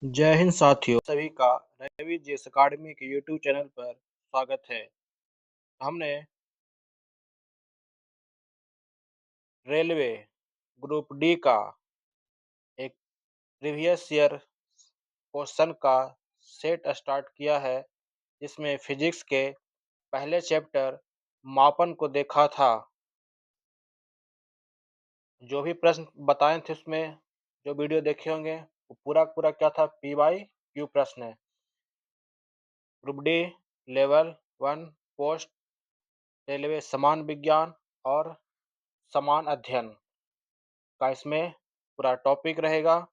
जय हिंद साथियों, सभी का रवि जीएस अकाडमी के यूट्यूब चैनल पर स्वागत है। हमने रेलवे ग्रुप डी का एक प्रीवियस ईयर क्वेश्चन का सेट स्टार्ट किया है, जिसमें फिजिक्स के पहले चैप्टर मापन को देखा था। जो भी प्रश्न बताए थे उसमें जो वीडियो देखे होंगे वो पूरा क्या था, पी बाई क्यू प्रश्न है। Group D level 1 post railway समान विज्ञान और समान अध्ययन का इसमें पूरा टॉपिक रहेगा।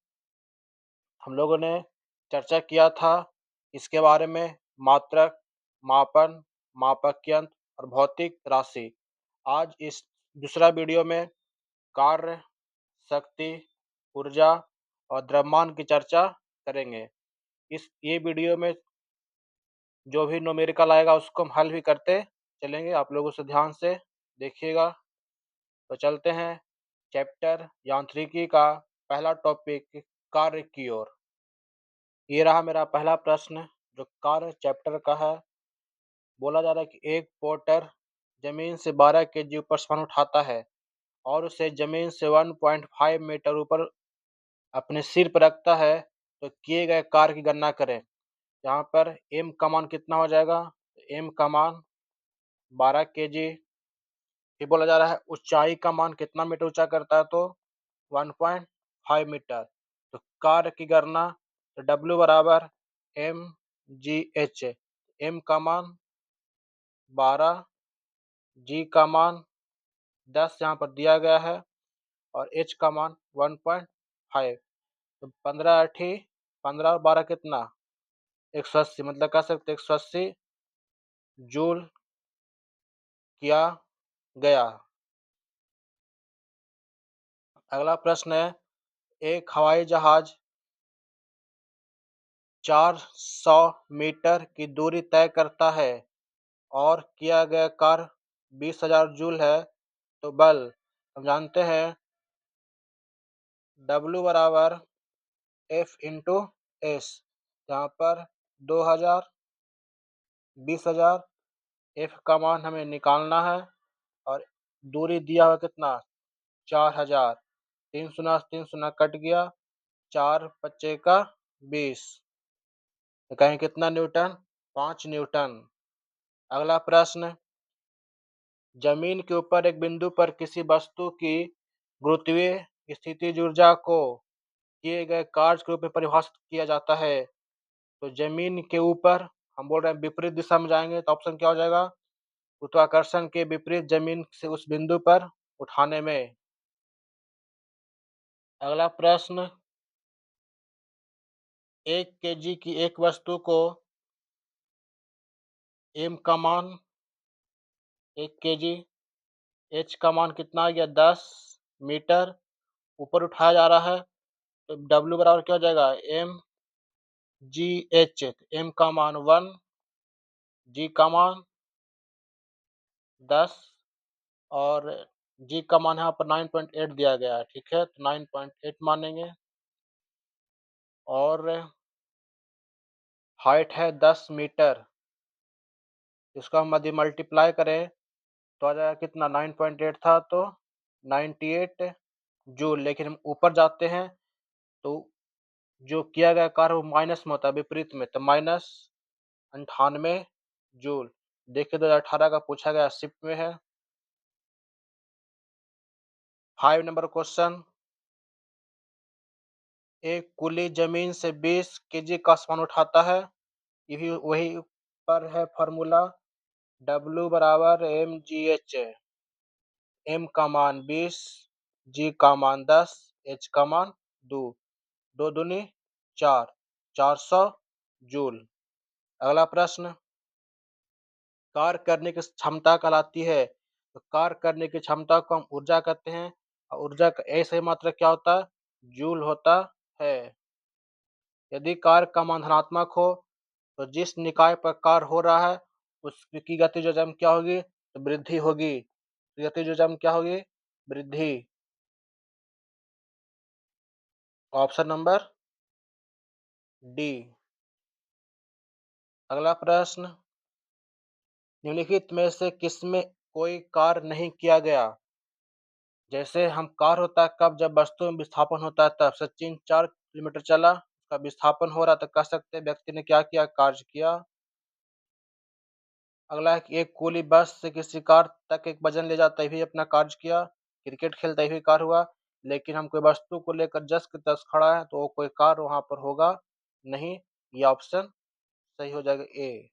हम लोगों ने चर्चा किया था इसके बारे में, मात्रक, मापन, मापक यंत्र और भौतिक राशि। आज इस दूसरा वीडियो में कार्य, शक्ति, ऊर्जा और द्रव्यमान की चर्चा करेंगे। ये वीडियो में जो भी न्यूमेरिकल आएगा उसको हम हल भी करते चलेंगे, आप लोगों से ध्यान से देखिएगा। तो चलते हैं चैप्टर यांत्रिकी का पहला टॉपिक, कार्य की ओर। ये रहा मेरा पहला प्रश्न जो कार्य चैप्टर का है। बोला जा रहा है कि एक पोर्टर जमीन से 12 केजी ऊपर सामान उठाता है और उसे जमीन से 1.5 मीटर ऊपर अपने सिर पर रखता है, तो किए गए कार्य की गणना करें। यहाँ पर एम का मान कितना हो जाएगा, एम का मान 12 केजी। फिर बोला जा रहा है ऊंचाई का मान कितना मीटर ऊंचा करता है, तो 1.5 मीटर। तो कार्य की गणना, तो W बराबर एम जी एच। एम का मान 12, जी का मान 10 यहाँ पर दिया गया है और एच का मान 1.5। तो 15 8 15 और 12 कितना, 180। मतलब कह सकते 180 जूल किया गया। अगला प्रश्न है, एक हवाई जहाज 400 मीटर की दूरी तय करता है और किया गया कार्य 20,000 जूल है, तो बल हम जानते हैं W बराबर F इंटू एस। यहाँ पर 2000, 20,000, F का मान हमें निकालना है और दूरी दिया हुआ कितना, 4,000। 3 शून्य कट गया, 4 पच्चे का 20, तो कहें कितना न्यूटन, 5 न्यूटन। अगला प्रश्न, जमीन के ऊपर एक बिंदु पर किसी वस्तु की गुरुत्वीय स्थितिज ऊर्जा को किए गए कार्य के रूप में परिभाषित किया जाता है। तो जमीन के ऊपर हम बोल रहे हैं विपरीत दिशा में जाएंगे, तो ऑप्शन क्या हो जाएगा, गुरुत्वाकर्षण के विपरीत जमीन से उस बिंदु पर उठाने में। अगला प्रश्न, 1 केजी की एक वस्तु को एम का मान 1 केजी, एच का मान कितना आ गया, 10 मीटर ऊपर उठाया जा रहा है, तो डब्ल्यू बराबर क्या हो जाएगा, एम जी एच। एम का मान 1, जी का मान 10 और जी का मान यहाँ पर 9.8 दिया गया है। ठीक है, तो 9.8 मानेंगे। और हाइट है 10 मीटर, इसको हम यदि मल्टीप्लाई करें तो आ जाएगा कितना, 9.8 था तो 98 जूल। लेकिन हम ऊपर जाते हैं तो जो किया गया कार्य वो माइनस में होता है, विपरीत में, तो -98 जूल। देखिए 2018 का पूछा गया, शिफ्ट में है। 5 नंबर क्वेश्चन, एक कुली जमीन से 20 केजी का सामान उठाता है। यही वही पर है फॉर्मूला, W बराबर एम जी एच। एम का मान 20, जी का मान 10, एच का मान 2, 2 दूनी 4, 400 जूल। अगला प्रश्न, कार्य करने की क्षमता कहलाती है। तो कार्य करने की क्षमता को हम ऊर्जा कहते हैं और ऊर्जा का ऐसे मात्रक क्या होता है, जूल होता है। यदि कार्य का मान धनात्मक हो तो जिस निकाय पर कार्य हो रहा है उसकी गतिज ऊर्जा क्या होगी, तो वृद्धि होगी। गतिज ऊर्जा क्या होगी, वृद्धि। Option number D. अगला प्रश्न, निम्नलिखित में से किसमें कोई कार्य नहीं किया गया? जैसे हम कार्य होता है कब, जब वस्तु में विस्थापन होता है तब। सचिन 4 किलोमीटर चला, उसका विस्थापन हो रहा तो कह सकते हैं व्यक्ति ने क्या किया, कार्य किया। अगला है कि एक कुली बस से किसी कार तक एक वजन ले जाता भी अपना कार्य किया। क्रिकेट खेलता भी कार्य हुआ। लेकिन हम कोई वस्तु को लेकर जस के तस खड़ा है तो वो कोई कार्य वहां पर होगा नहीं। ये ऑप्शन सही हो जाएगा, ए।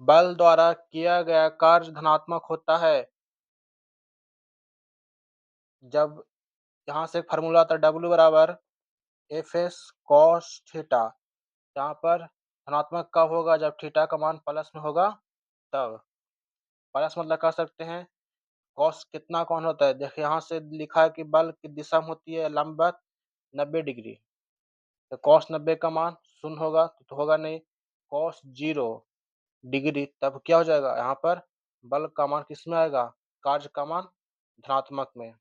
बल द्वारा किया गया कार्य धनात्मक होता है जब, यहाँ से एक फार्मूला आता है, डब्ल्यू बराबर एफ एस कॉस थीटा। यहाँ पर धनात्मक कब होगा, जब थीटा का मान प्लस में होगा तब। प्लस मतलब कह सकते हैं कॉस कितना कौन होता है, देखिए यहाँ से लिखा है कि बल की दिशा में होती है लंबवत 90 डिग्री। तो कॉस 90 का मान शून्य होगा तो होगा नहीं। कॉस 0 डिग्री तब क्या हो जाएगा, यहाँ पर बल का मान किस में आएगा, कार्य का मान धनात्मक में।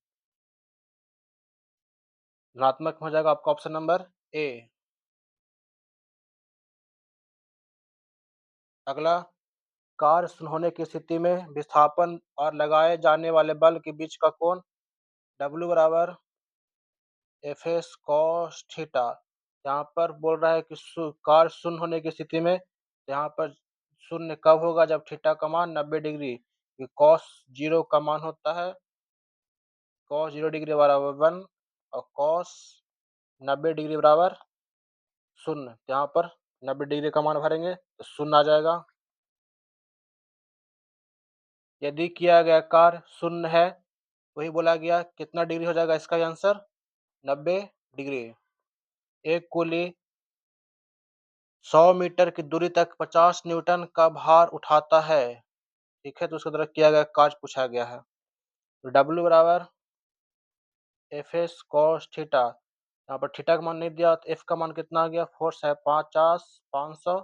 धनात्मक में हो जाएगा आपका ऑप्शन नंबर ए। अगला, कार्य शून्य होने की स्थिति में विस्थापन और लगाए जाने वाले बल के बीच का कोण, डब्ल्यू बराबर एफ एस कॉस थीटा। यहाँ पर बोल रहा है कि कार्य शून्य होने की स्थिति में, यहाँ पर शून्य कब होगा, जब थीटा का मान 90 डिग्री। कॉस 0 का मान होता है, कॉस 0 डिग्री बराबर 1 और कॉस 90 डिग्री बराबर शून्य। यहाँ पर 90 डिग्री का मान भरेंगे तो शून्य आ जाएगा। यदि किया गया कार्य शून्य है, वही बोला गया कितना डिग्री हो जाएगा इसका आंसर, 90 डिग्री। एक कुली 100 मीटर की दूरी तक 50 न्यूटन का भार उठाता है, ठीक है, तो उसके द्वारा किया गया कार्य पूछा गया है। तो डब्ल्यू बराबर एफ एस कॉस थीटा। यहाँ पर थीटा का मान नहीं दिया तो एफ का मान कितना आ गया, फोर्स है 50 500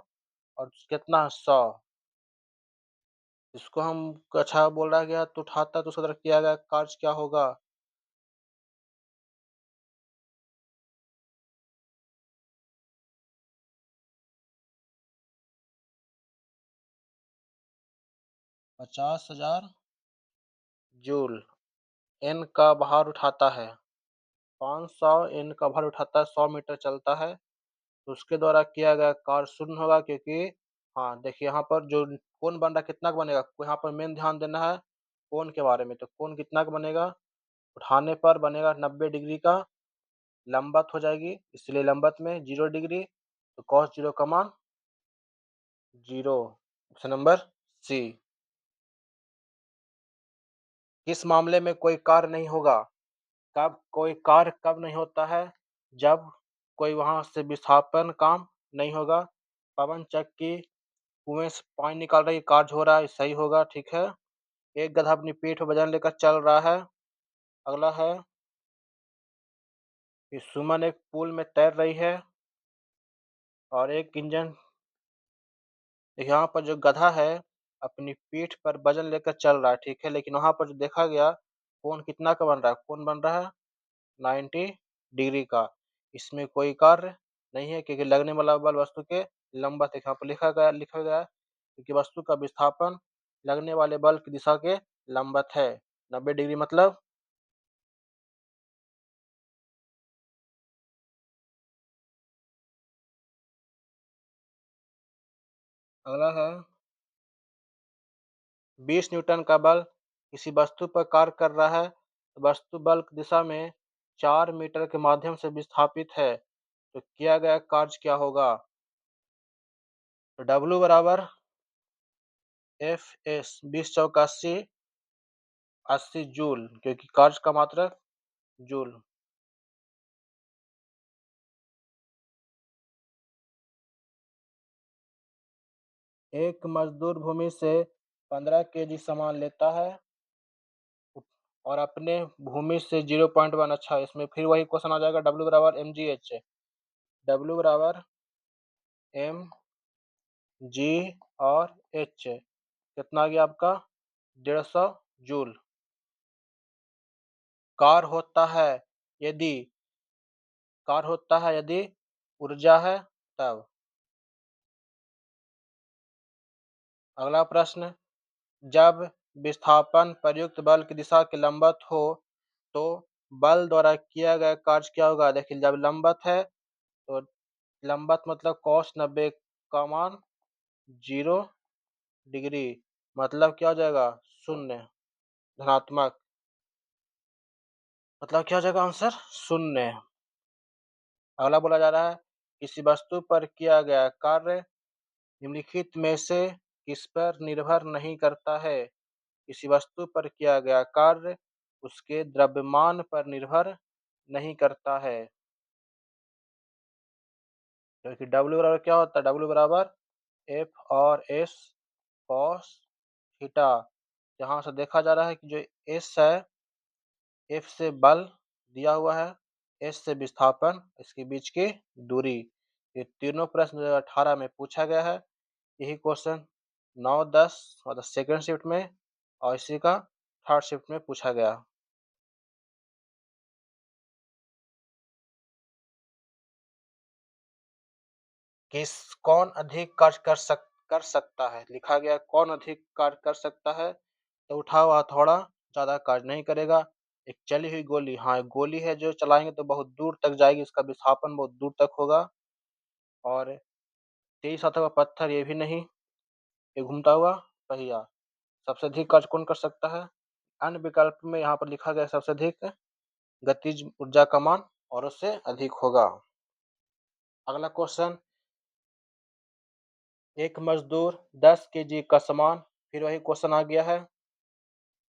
और कितना 100। इसको हम अच्छा बोल रहा गया तो उठाता तो उसके द्वारा किया गया कार्य क्या होगा, 50,000 जूल। एन का भार उठाता है 500, एन का भार उठाता है 100 मीटर चलता है, तो उसके द्वारा किया गया कार्य शून्य होगा क्योंकि, हाँ देखिए यहाँ पर जो कोण बन रहा है कितना का बनेगा, यहाँ पर मेन ध्यान देना है कोण के बारे में। तो कोण कितना का बनेगा, उठाने पर बनेगा 90 डिग्री का, लंबवत हो जाएगी इसलिए लंबवत में 0 डिग्री, तो कॉस 0 का मान 0। Option number C. किस मामले में कोई कार्य नहीं होगा, कब कोई कार्य कब नहीं होता है, जब कोई वहां से विस्थापन काम नहीं होगा। पवन चक्की कुएं से पानी निकाल रही, कार्य हो रहा है, सही होगा, ठीक है। एक गधा अपनी पीठ पर वजन लेकर चल रहा है। अगला है कि सुमन एक पूल में तैर रही है और एक इंजन, यहाँ पर जो गधा है अपनी पीठ पर वजन लेकर चल रहा है, ठीक है, लेकिन वहां पर जो देखा गया कोण कितना का बन रहा है, कोण बन रहा है 90 डिग्री का। इसमें कोई कार्य नहीं है क्योंकि लगने वाला बल वस्तु के लंबवत है। यहाँ पर लिखा गया है क्योंकि वस्तु का विस्थापन लगने वाले बल की दिशा के लंबवत है। 90 डिग्री मतलब, अगला है 20 न्यूटन का बल किसी वस्तु पर कार्य कर रहा है, तो वस्तु बल की दिशा में 4 मीटर के माध्यम से विस्थापित है, तो किया गया कार्य क्या होगा। तो डब्ल्यू बराबर एफ एस 20 × 4 = 80 जूल, क्योंकि कार्य का मात्रक जूल। एक मजदूर भूमि से 15 केजी सामान लेता है और अपने भूमि से 0.1, अच्छा इसमें फिर वही क्वेश्चन आ जाएगा, डब्ल्यू बराबर एम जी एच। डब्ल्यू बराबर एम जी और एच कितना आ गया आपका 150 जूल। कार्य होता है यदि कार्य होता है यदि ऊर्जा है तब। अगला प्रश्न, जब विस्थापन प्रयुक्त बल की दिशा के लंबवत हो तो बल द्वारा किया गया कार्य क्या होगा? देखिए, जब लंबवत है तो लंबवत मतलब cos 90 का मान 0 डिग्री, मतलब क्या हो जाएगा? शून्य, धनात्मक, मतलब क्या हो जाएगा आंसर? शून्य। अगला बोला जा रहा है, किसी वस्तु पर किया गया कार्य निम्नलिखित में से किस पर निर्भर नहीं करता है? किसी वस्तु पर किया गया कार्य उसके द्रव्यमान पर निर्भर नहीं करता है। क्योंकि W बराबर क्या होता है? W बराबर F और S cos थीटा। यहाँ से देखा जा रहा है कि जो S है, F से बल दिया हुआ है, S से विस्थापन, इसके बीच की दूरी। ये तीनों प्रश्न 2018 में पूछा गया है। यही क्वेश्चन 9-10 मतलब सेकंड शिफ्ट में और इसी का थर्ड शिफ्ट में पूछा गया। किस कौन अधिक कार्य कर सकता है? लिखा गया कौन अधिक कार्य कर सकता है? तो उठा हुआ हथौड़ा ज्यादा कार्य नहीं करेगा। एक चली हुई गोली, हाँ एक गोली है जो चलाएंगे तो बहुत दूर तक जाएगी, इसका विस्थापन बहुत दूर तक होगा। और तेज हाथों का पत्थर, ये भी नहीं। ये घूमता हुआ पहिया। सबसे अधिक कार्य कौन कर सकता है? अन्य विकल्प में यहाँ पर लिखा गया सबसे अधिक गतिज ऊर्जा का मान और उससे अधिक होगा। अगला क्वेश्चन, एक मजदूर 10 केजी का सामान, फिर वही क्वेश्चन आ गया है,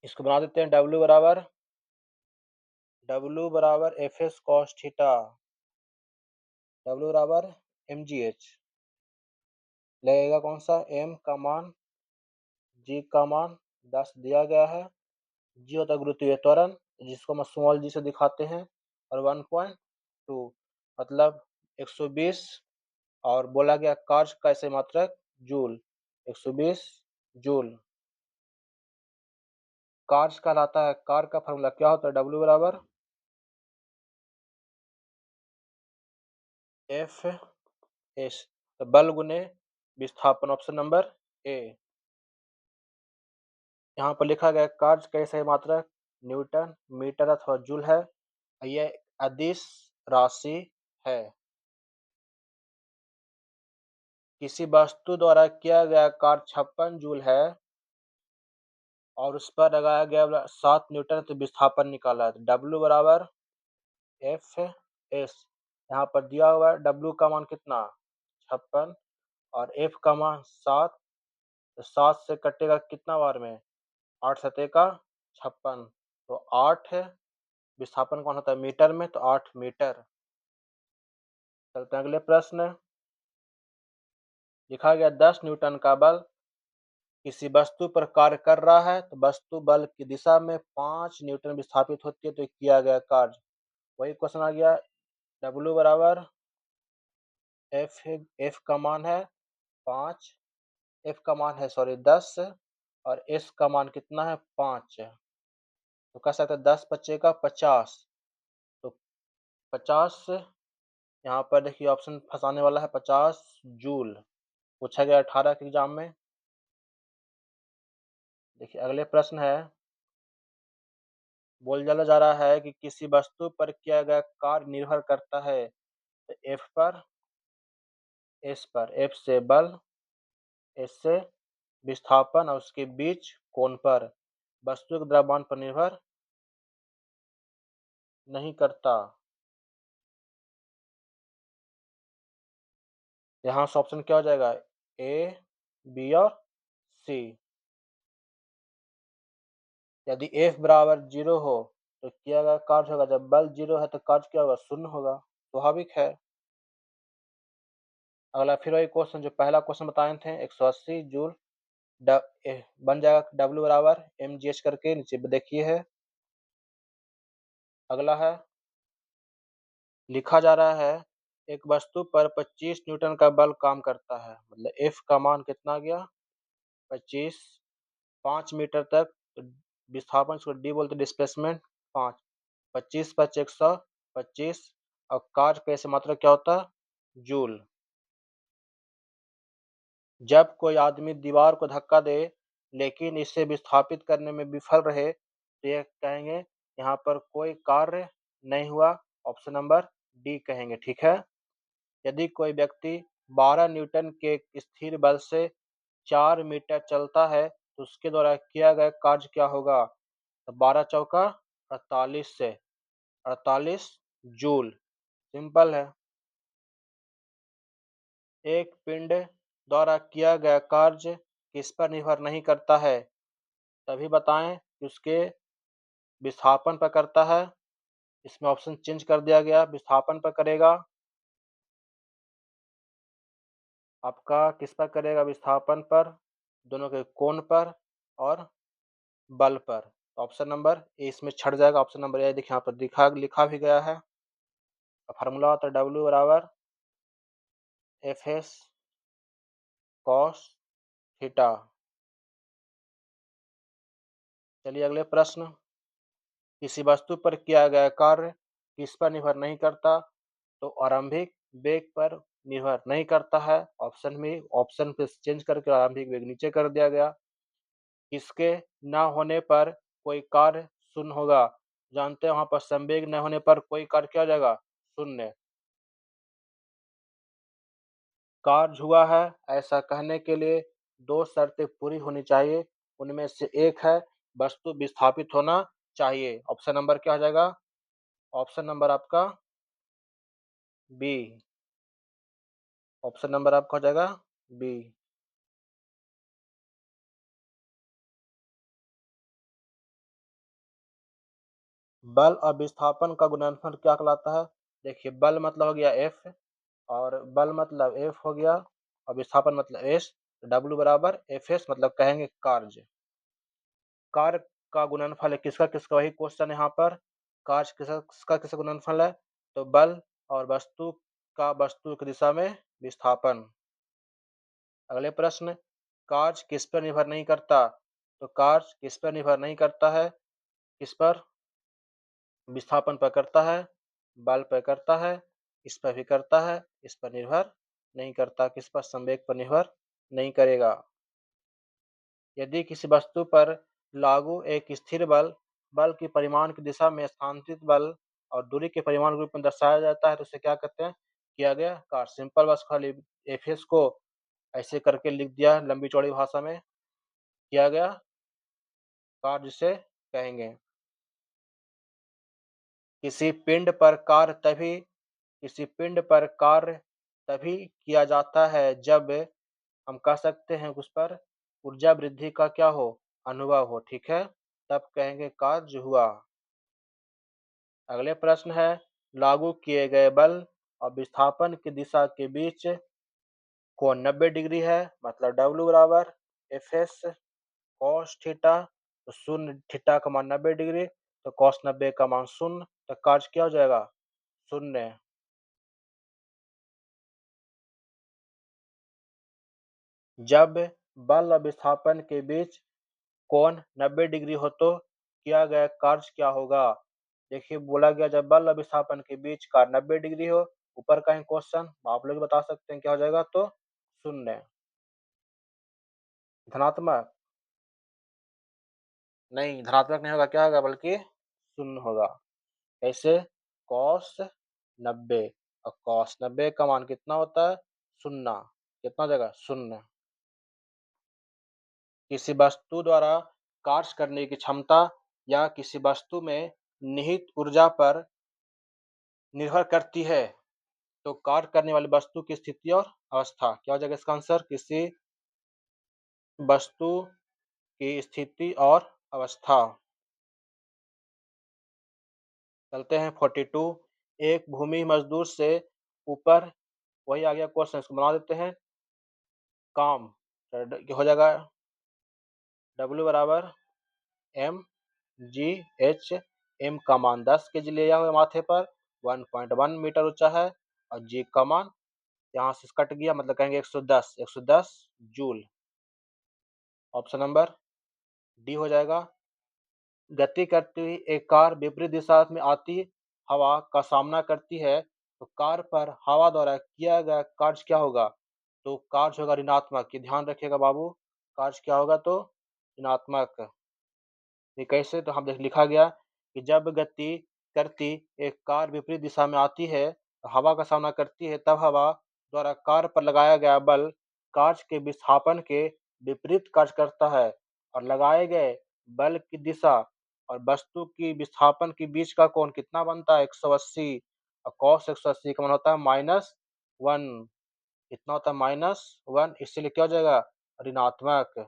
इसको बना देते हैं। W बराबर F S cos theta, W बराबर mgh, लगेगा कौन सा? m का मान, g का मान 10 दिया गया है, g होता है गुरुत्वीय त्वरण जिसको हम स्मॉल g से दिखाते हैं, और 1.2 मतलब 120, और बोला गया कार्य का ऐसे मात्रक जूल, 120 जूल। कार्य कहलाता है, कार्य का फॉर्मूला क्या होता है? W बराबर एफ एस, तो बल गुने विस्थापन, ऑप्शन नंबर ए। यहाँ पर लिखा गया कार्य कैसे मात्रक न्यूटन मीटर अथवा जूल है। यह अदिश राशि है। किसी वस्तु द्वारा किया गया कार्य 56 जूल है और उस पर लगाया गया 7 न्यूटन तो विस्थापन निकाला है। तो W बराबर एफ एस, यहाँ पर दिया हुआ है W का मान कितना? 56 और F का मान 7, तो 7 से कटेगा कितना बार में? 8 सतह का 56, तो 8 है। विस्थापन कौन होता है मीटर में? तो 8 मीटर। चलते हैं अगले प्रश्न। लिखा गया 10 न्यूटन का बल किसी वस्तु पर कार्य कर रहा है तो वस्तु बल की दिशा में 5 न्यूटन विस्थापित होती है, तो किया गया कार्य, वही क्वेश्चन आ गया। W बराबर एफ का मान है 5, एफ का मान है सॉरी 10, और एस का मान कितना है? 5। तो कह सकते हैं 10 बच्चे का 50, तो 50, यहाँ पर देखिए ऑप्शन फंसाने वाला है, 50 जूल पूछा गया 18 के एग्जाम में। देखिए अगले प्रश्न है, बोला जा रहा है कि किसी वस्तु पर किया गया कार्य निर्भर करता है तो एफ पर, एस पर, एफ से बल, एस से विस्थापन और उसके बीच कोण पर, वस्तु के द्रव्यमान पर निर्भर नहीं करता। यहाँ से ऑप्शन क्या हो जाएगा? ए, बी और सी। यदि एफ बराबर 0 हो तो किया गया कार्य होगा, जब बल 0 है तो कार्य क्या होगा? शून्य होगा, स्वाभाविक है। अगला फिर वही क्वेश्चन जो पहला क्वेश्चन बताए थे, 180 जूल बन जाएगा W बराबर mgh करके, नीचे देखिए है। अगला है, लिखा जा रहा है एक वस्तु पर 25 न्यूटन का बल काम करता है, मतलब F का मान कितना गया? 25, 5 मीटर तक, तो विस्थापन इसको D बोलते, डिस्प्लेसमेंट 5, 25 × 125, और कार्य का ऐसे मात्रक क्या होता है? जूल। जब कोई आदमी दीवार को धक्का दे लेकिन इसे विस्थापित करने में विफल रहे तो यह कहेंगे यहाँ पर कोई कार्य नहीं हुआ, ऑप्शन नंबर डी कहेंगे। ठीक है। यदि कोई व्यक्ति 12 न्यूटन के स्थिर बल से 4 मीटर चलता है तो उसके द्वारा किया गया कार्य क्या होगा? तो 12 चौका 48 से 48 जूल। सिंपल है। एक पिंड द्वारा किया गया कार्य किस पर निर्भर नहीं करता है? तभी बताएं कि उसके विस्थापन पर करता है। इसमें ऑप्शन चेंज कर दिया गया, विस्थापन पर करेगा, आपका किस पर करेगा? विस्थापन पर, दोनों के कोण पर और बल पर। ऑप्शन नंबर ए इसमें छट जाएगा। ऑप्शन नंबर ए देखिए यहाँ पर लिखा भी गया है। फार्मूला होता है डब्ल्यू बराबर एफ एस कॉस थीटा। चलिए अगले प्रश्न। किसी वस्तु पर किया गया कार्य किस पर निर्भर नहीं करता? तो आरंभिक वेग पर निर्भर नहीं करता है। ऑप्शन पे चेंज करके आरंभिक वेग नीचे कर दिया गया। किसके न होने पर कोई कार्य शून्य होगा? जानते हैं वहां पर संवेग न होने पर कोई कार्य क्या हो जाएगा? शून्य। कार्य हुआ है ऐसा कहने के लिए दो शर्तें पूरी होनी चाहिए। उनमें से एक है वस्तु विस्थापित होना चाहिए। ऑप्शन नंबर क्या हो जाएगा? ऑप्शन नंबर आपका बी। ऑप्शन नंबर आपका हो जाएगा बी। बल और विस्थापन का गुणनफल क्या कहलाता है? देखिए बल मतलब हो गया एफ, और बल मतलब एफ हो गया, और विस्थापन मतलब एस। डब्ल्यू बराबर एफ एस मतलब कहेंगे कार्य। कार्य का गुणनफल है किसका किसका? वही क्वेश्चन यहाँ पर। कार्य किसका किसका गुणनफल है? तो बल और वस्तु का वस्तु की दिशा में विस्थापन। अगले प्रश्न। कार्य किस पर निर्भर नहीं करता? तो कार्य किस पर निर्भर नहीं करता है? किस पर? विस्थापन पर करता है, बल पर करता है, इस पर भी करता है, इस पर निर्भर नहीं करता। किस पर? संवेग पर निर्भर नहीं करेगा। यदि किसी वस्तु पर लागू एक स्थिर बल बल की परिमाण की दिशा में स्थानांतरित बल और दूरी के परिमाण के रूप में दर्शाया जाता है तो उसे क्या कहते हैं? किया गया कार्य। सिंपल, बस खाली एफ को ऐसे करके लिख दिया लंबी चौड़ी भाषा में, किया गया कार्य जिसे कहेंगे। किसी पिंड पर कार्य तभी किसी पिंड पर कार्य तभी किया जाता है जब हम कह सकते हैं उस पर ऊर्जा वृद्धि का क्या हो? अनुभव हो। ठीक है, तब कहेंगे कार्य हुआ। अगले प्रश्न है लागू किए गए बल और विस्थापन की दिशा के बीच कोण 90 डिग्री है, मतलब डब्ल्यू बराबर एफ एस कॉस थीटा। तो शून्य, थीटा का मान 90 डिग्री, तो कॉस 90 का मान शून्य, तो कार्य क्या हो जाएगा? शून्य। जब बल और विस्थापन के बीच कोण 90 डिग्री हो तो किया गया कार्य क्या होगा? देखिए बोला गया जब बल और विस्थापन के बीच का 90 डिग्री हो, ऊपर का ही क्वेश्चन आप लोग बता सकते हैं क्या हो जाएगा? तो शून्य। धनात्मक नहीं, धनात्मक नहीं होगा, क्या होगा बल्कि शून्य होगा। कैसे? कॉस 90, और कॉस 90 का मान कितना होता है? शून्य। कितना हो जाएगा? शून्य। किसी वस्तु द्वारा कार्य करने की क्षमता या किसी वस्तु में निहित ऊर्जा पर निर्भर करती है। तो कार्य करने वाली वस्तु की स्थिति और अवस्था क्या हो जाएगा? इसका आंसर किसी वस्तु की स्थिति और अवस्था। चलते हैं 42। एक भूमि मजदूर से ऊपर, वही आ गया क्वेश्चन, इसको बना देते हैं काम। हो जाएगा डब्ल्यू बराबर एम जी एच। एम का मान 10 के जी लिया हुआ माथे पर, 1.1 मीटर ऊंचा है, और जी का मान यहाँ से कट गया, मतलब कहेंगे 110 जूल। ऑप्शन नंबर डी हो जाएगा। गति करती हुई एक कार विपरीत दिशा में आती हवा का सामना करती है तो कार पर हवा द्वारा किया गया कार्य क्या होगा? तो कार्य होगा ऋणात्मक। ये ध्यान रखिएगा बाबू, कार्य क्या होगा? तो ऋणात्मक। ये कैसे? तो हम देख लिखा गया कि जब गति करती एक कार विपरीत दिशा में आती है, हवा का सामना करती है, तब हवा द्वारा कार पर लगाया गया बल कार्य के विस्थापन के विपरीत कार्य करता है, और लगाए गए बल की दिशा और वस्तु की विस्थापन के बीच का कोण कितना बनता है? 180। और cos 180 का मान होता है -1। कितना होता है? -1। इसलिए क्या हो जाएगा? ऋणात्मक।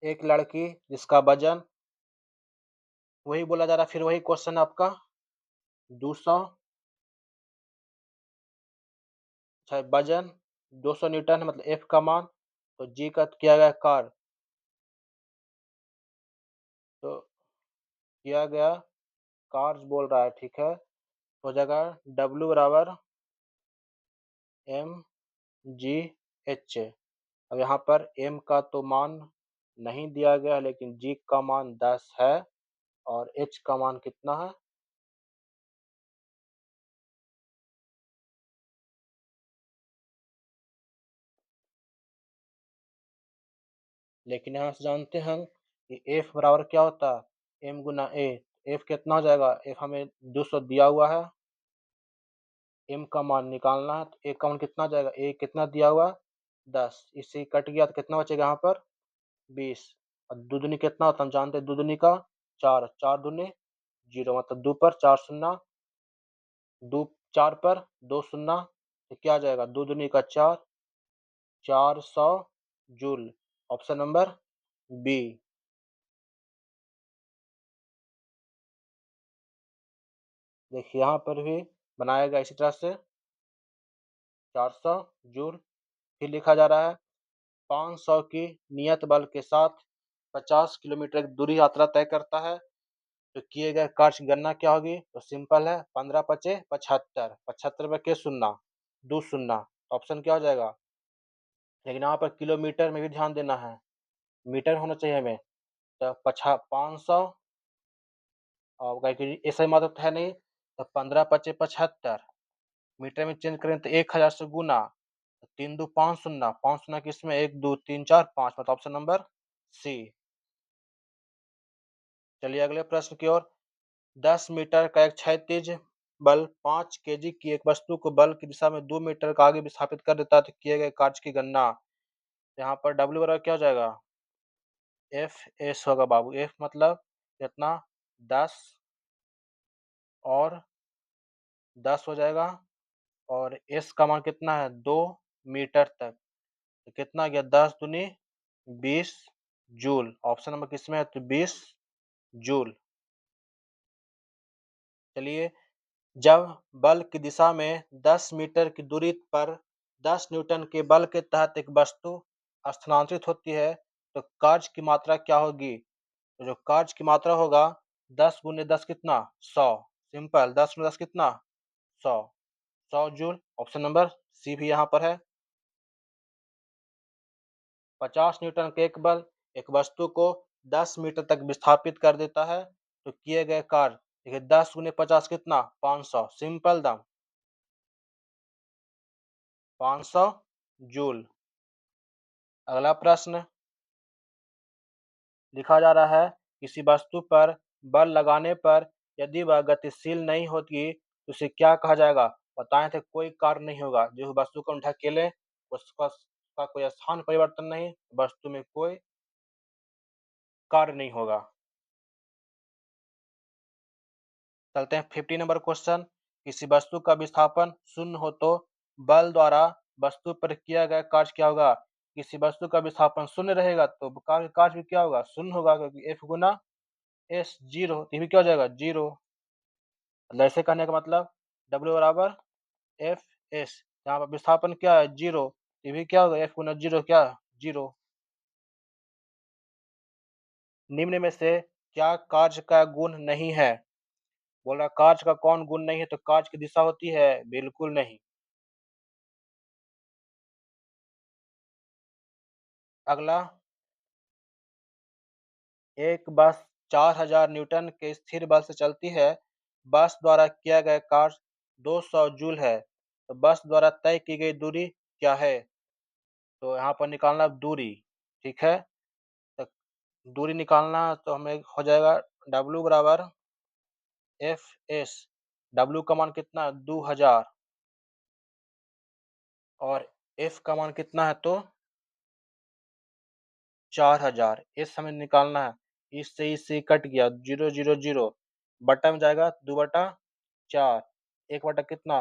एक लड़की जिसका वजन, वही बोला जा रहा है, फिर वही क्वेश्चन आपका 200। अच्छा, वजन 200 न्यूटन है, मतलब एफ का मान। तो जी का किया गया कार्य, तो किया गया कार्य बोल रहा है, ठीक है। तो हो जाएगा डब्ल्यू बराबर एम जी एच। अब यहाँ पर एम का तो मान नहीं दिया गया, लेकिन जी का मान 10 है, और एच का मान कितना है? लेकिन यहाँ से जानते हैं हम कि एफ बराबर क्या होता है? एम गुना ए। एफ कितना हो जाएगा? एफ हमें 200 दिया हुआ है, एम का मान निकालना है, तो ए का मान कितना आ जाएगा? ए कितना दिया हुआ? 10। इससे कट गया तो कितना बचेगा यहाँ पर? 20। और दो दूनी कितना होता है? हम जानते हैं दो दूनी का 4, 4 दूनी 0, मतलब 2 पर 4 शून्य, 2 4 पर 2 शून्य, तो क्या आ जाएगा? दो दूनी का 4, 400 जूल। Option number B. देखिए यहाँ पर भी बनाया गया इसी तरह से 400 जूल। फिर लिखा जा रहा है 500 की नियत बल के साथ 50 किलोमीटर की दूरी यात्रा तय करता है, तो किए गए कार्य की गणना क्या होगी? तो सिंपल है, 15 पचे 75, 75 में के शून्य, 2 शून्य, ऑप्शन क्या हो जाएगा? लेकिन यहाँ पर किलोमीटर में भी ध्यान देना है, मीटर होना चाहिए हमें। तो 500, और ऐसा ही मात्रा तो है नहीं, तो 15 पचे 75, मीटर में चेंज करें तो 1000 से गुना, तो 3 दो 5 शून्य, 5 शून्य किसमें? 1 2 3 4 5, मतलब ऑप्शन नंबर सी। चलिए अगले प्रश्न की ओर। 10 मीटर का एक क्षैतिज बल 5 केजी की एक वस्तु को बल की दिशा में 2 मीटर का आगे विस्थापित कर देता है, तो किए गए कार्य की गणना। यहाँ पर डब्ल्यू बराबर क्या हो जाएगा? एफ एस होगा बाबू। एफ मतलब कितना? 10, और 10 हो जाएगा, और एस का मान कितना है? 2 मीटर तक, तो कितना गया? 10 दूनी 20 जूल। ऑप्शन नंबर किसमें है? तो 20 जूल। चलिए, जब बल की दिशा में 10 मीटर की दूरी पर 10 न्यूटन के बल के तहत एक वस्तु स्थानांतरित होती है, तो कार्य की मात्रा क्या होगी? तो जो कार्य की मात्रा होगा, 10 गुने 10 कितना? 100। सिंपल, 10 गुने 10 कितना? 100। 100 जूल। ऑप्शन नंबर सी भी यहाँ पर है। 50 न्यूटन का एक बल एक वस्तु को 10 मीटर तक विस्थापित कर देता है, तो किए गए कार्य, देखिए 10 गुने 50 कितना? 500। सिंपल दाम 500 जूल। अगला प्रश्न लिखा जा रहा है, किसी वस्तु पर बल लगाने पर यदि वह गतिशील नहीं होती, तो उसे क्या कहा जाएगा? बताए थे कोई कार्य नहीं होगा। जो वस्तु को हम ढकेले, उसका कोई स्थान परिवर्तन नहीं, वस्तु में कोई कार्य नहीं होगा। चलते हैं 50 नंबर क्वेश्चन। किसी वस्तु का विस्थापन शून्य हो तो बल द्वारा वस्तु पर किया गया कार्य क्या होगा? किसी वस्तु का विस्थापन शून्य रहेगा तो कार्य कार्य भी क्या होगा? शून्य होगा, क्योंकि एफ गुना एस 0, तो ये भी क्या हो जाएगा? 0। मतलब ऐसे कहने का मतलब W बराबर एफ एस, यहाँ पर विस्थापन क्या है? 0, ये भी क्या होगा? एफ गुना 0 क्या? 0। निम्न में से क्या कार्य का गुण नहीं है? बोल रहा कार्य का कौन गुण नहीं है? तो कार्य की दिशा होती है? बिल्कुल नहीं। अगला, एक बस 4000 न्यूटन के स्थिर बल से चलती है। बस द्वारा किया गया कार्य 200 जूल है। तो बस द्वारा तय की गई दूरी क्या है? तो यहाँ पर निकालना दूरी, ठीक है। तो दूरी निकालना तो हमें हो जाएगा W बराबर एफ एस। W का मान कितना है? 2000। और एफ का मान कितना है? तो 4000। एस हमें निकालना है। इससे कट गया, 0 0 0 बटा में जाएगा 2/4। 1 बटा कितना?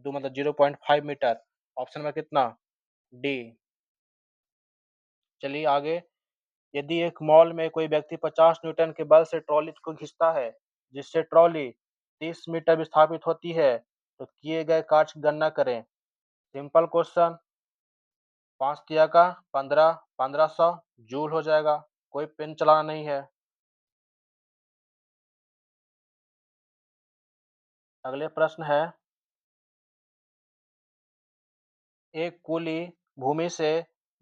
2 मतलब 0.5 मीटर। ऑप्शन में कितना? डी। चलिए आगे। यदि एक मॉल में कोई व्यक्ति 50 न्यूटन के बल से ट्रॉली को खींचता है, जिससे ट्रॉली 30 मीटर विस्थापित होती है, तो किए गए कार्य की गणना करें। Simple question. 5 तिया का 15, 1500 जूल हो जाएगा। कोई पेन चलाना नहीं है। अगले प्रश्न है, एक कुली भूमि से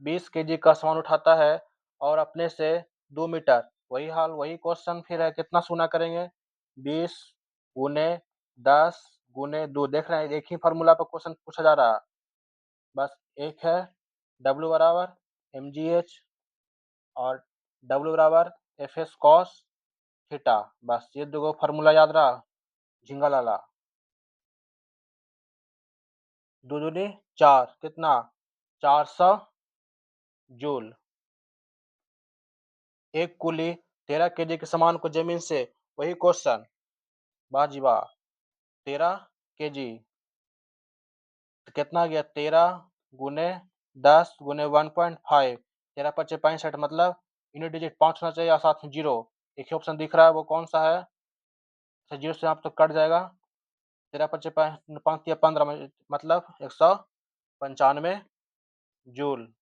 20 केजी का सामान उठाता है और अपने से 2 मीटर। वही हाल वही क्वेश्चन फिर है, कितना गुना करेंगे? 20 गुने 10 गुने 2। देख रहे हैं एक ही फॉर्मूला पर क्वेश्चन पूछा जा रहा है। बस एक है W बराबर mgh और W बराबर एफ एस कॉस थीटा। बस ये दो फॉर्मूला याद रहा। झिंगा लाला। 2 दूनी 4, कितना? 400 जूल। एक कुली 13 केजी के सामान को जमीन से, वही क्वेश्चन, बाजीबा 13 केजी तो कितना गया? 13 गुने 10 गुने 1.5। 13×5 = 65, मतलब यूनिट डिजिट 5 होना चाहिए और साथ में जीरो। एक ही ऑप्शन दिख रहा है, वो कौन सा है? तो जीरो से आप तो कट जाएगा। 13×5 = 15, मतलब 195 जूल।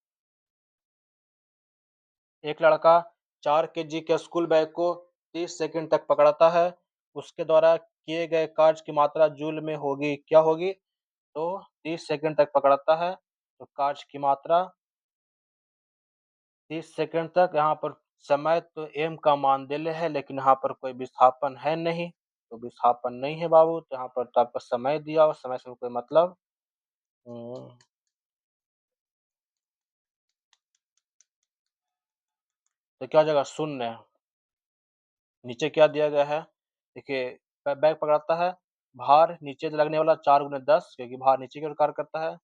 एक लड़का 4 केजी के स्कूल बैग को 30 सेकंड तक पकड़ता है। उसके द्वारा किए गए कार्य की मात्रा जूल में होगी, क्या होगी? तो 30 सेकंड तक पकड़ता है, तो कार्य की मात्रा 30 सेकंड तक। यहाँ पर समय तो एम का मान दिले है, लेकिन यहाँ पर कोई विस्थापन है नहीं, तो विस्थापन नहीं है बाबू। तो यहाँ पर तो आपका समय दिया और समय से कोई मतलब। तो क्या हो जाएगा? शून्य। नीचे क्या दिया गया है? देखिए, बैग पकड़ता है, भार नीचे से लगने वाला 4 × 10, क्योंकि भार नीचे की ओर कार्य करता है।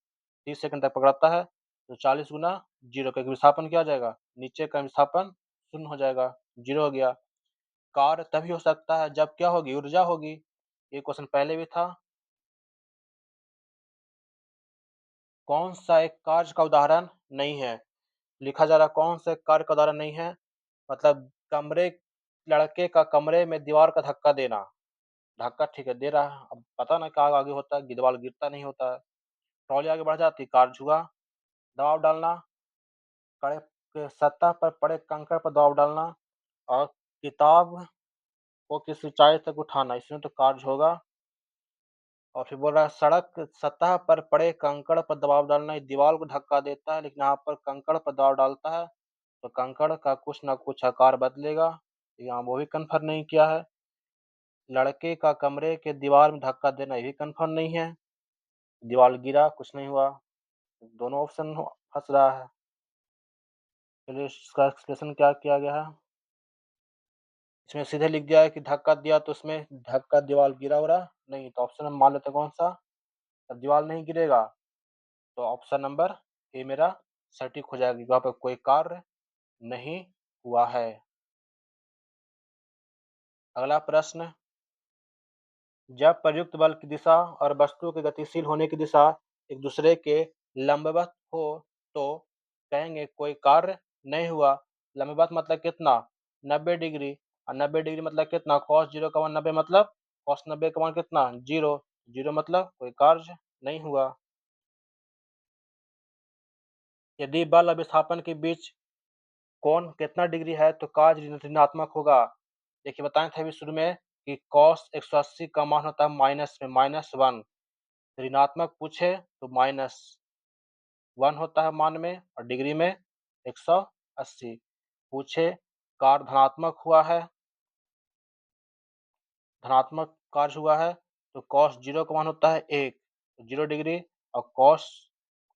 30 सेकंड तक पकड़ता है, तो 40 गुना 0, क्योंकि विस्थापन क्या हो जाएगा? नीचे का विस्थापन शून्य हो जाएगा, 0 हो गया। कार्य तभी हो सकता है जब क्या होगी? ऊर्जा होगी। ये क्वेश्चन पहले भी था। कौन सा एक कार्य का उदाहरण नहीं है? लिखा जा रहा कौन से कार्य का उदाहरण नहीं है? मतलब लड़के का कमरे में दीवार का धक्का देना। धक्का ठीक है दे रहा है, अब पता ना क्या आगे होता है, दीवार गिरता नहीं होता है। ट्रॉली आगे बढ़ जाती, कार झुका। दबाव डालना, कड़े के सतह पर पड़े कंकड़ पर दबाव डालना, और किताब को किसी ऊंचाई तक उठाना, इसमें तो कार्य होगा। और फिर बोल रहा है सड़क सतह पर पड़े कंकड़ पर दबाव डालना, ये दीवार को धक्का देता है, लेकिन यहाँ पर कंकड़ पर दबाव डालता है, तो कंकड़ का कुछ ना कुछ आकार बदलेगा। यहाँ वो भी कन्फर्म नहीं किया है। लड़के का कमरे के दीवार में धक्का देना, ये भी कन्फर्म नहीं है। दीवार गिरा, कुछ नहीं हुआ। दोनों ऑप्शन फंस रहा है। चलिए इसका एक्सप्लेनेशन क्या किया गया है। इसमें सीधे लिख दिया है कि धक्का दिया, तो उसमें धक्का दीवार गिरा उरा नहीं, तो ऑप्शन हम मान लेते हैं कौन सा? अब दीवार नहीं गिरेगा, तो ऑप्शन नंबर ए मेरा सटीक हो जाएगा, वहां पर कोई कार्य नहीं हुआ है। अगला प्रश्न, जब प्रयुक्त बल की दिशा और वस्तु के गतिशील होने की दिशा एक दूसरे के लंबवत हो, तो कहेंगे कोई कार्य नहीं हुआ। लंबवत मतलब कितना? 90 डिग्री। और 90 डिग्री मतलब कितना? cos 0 का मान 90, मतलब cos 90 का मान कितना? 0। 0 मतलब कोई कार्य नहीं हुआ। यदि बल और विस्थापन के बीच कोण कितना डिग्री है, तो कार्य ऋणात्मक होगा। देखिए बताए थे अभी शुरू में कि cos 180 का मान होता है माइनस में -1। ऋणात्मक पूछे तो -1 होता है मान में, और डिग्री में 180। पूछे कार्य धनात्मक हुआ है, धनात्मक कार्य हुआ है तो कॉस 0 का मान होता है 1, 0 डिग्री, और कॉस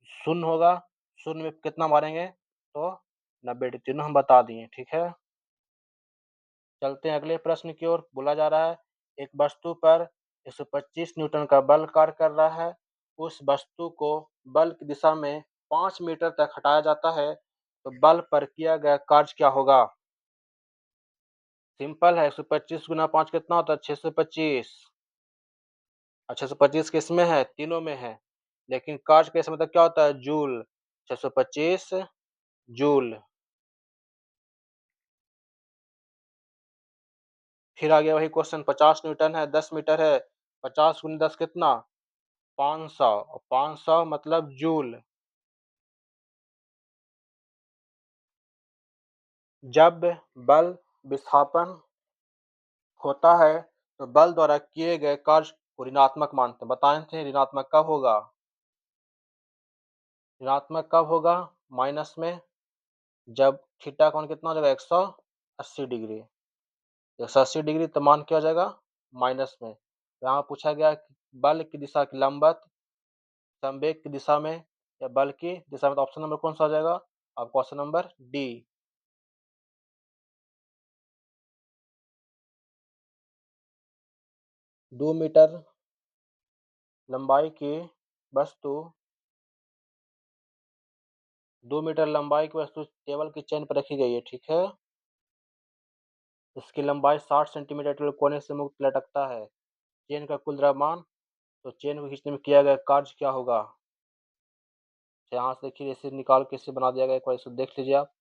शून्य होगा, शून्य में कितना मारेंगे तो 90 डिग्री। तीनों हम बता दिए, ठीक है। चलते हैं अगले प्रश्न की ओर। बोला जा रहा है एक वस्तु पर 125 न्यूटन का बल कार्य कर रहा है, उस वस्तु को बल की दिशा में 5 मीटर तक हटाया जाता है, तो बल पर किया गया कार्य क्या होगा? सिंपल है, 125 गुना 5 कितना होता है? 625। और 625 किस में है? तीनों में है, लेकिन कार्य कैसे मतलब क्या होता है? जूल। 625 जूल। फिर आ गया वही क्वेश्चन, 50 न्यूटन है, 10 मीटर है, 50 गुना 10 कितना? 500, और 500 मतलब जूल। जब बल विस्थापन होता है तो बल द्वारा किए गए कार्य को ऋणात्मक मानते हैं। बताए थे ऋणात्मक कब होगा? ऋणात्मक कब होगा? माइनस में, जब थीटा कोण कितना हो जाएगा? 180 डिग्री। 180 डिग्री तो मान क्या हो जाएगा? माइनस में। यहाँ पूछा गया कि बल की दिशा की लंबवत संवेग की दिशा में या बल की दिशा में, तो ऑप्शन नंबर कौन सा हो जाएगा? आपका ऑप्शन नंबर डी। 2 मीटर लंबाई की वस्तु 2 मीटर लंबाई की वस्तु टेबल की चेन पर रखी गई है, ठीक है। इसकी लंबाई 60 सेंटीमीटर कोने से मुक्त लटकता है। चेन का कुल द्रव्यमान, तो चेन को खींचने में किया गया कार्य क्या होगा? तो यहाँ से देखिए इसे निकाल के इसे बना दिया गया, एक बार इसे देख लीजिए आप।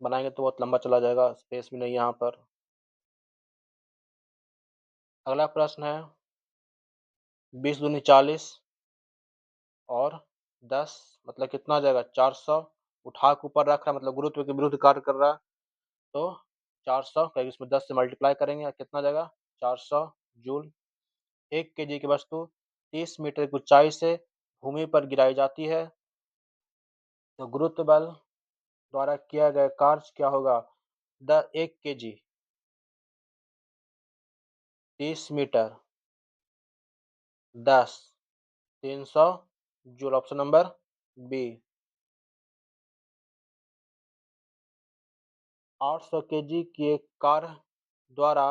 बनाएंगे तो बहुत लंबा चला जाएगा, स्पेस भी नहीं है यहाँ पर। अगला प्रश्न है 20 दूनी 40 और 10 मतलब कितना हो जाएगा? 400। उठा के ऊपर रख रहा है मतलब गुरुत्व के विरुद्ध कार्य कर रहा है, तो 400 का इसमें 10 से मल्टीप्लाई करेंगे, कितना जाएगा? 400 जूल। 1 केजी की वस्तु 30 मीटर की ऊंचाई से भूमि पर गिराई जाती है, तो गुरुत्व बल द्वारा किया गया कार्य क्या होगा? 1 KG 30 metre 10 300 joule. Option number B. 800 KG की एक कार द्वारा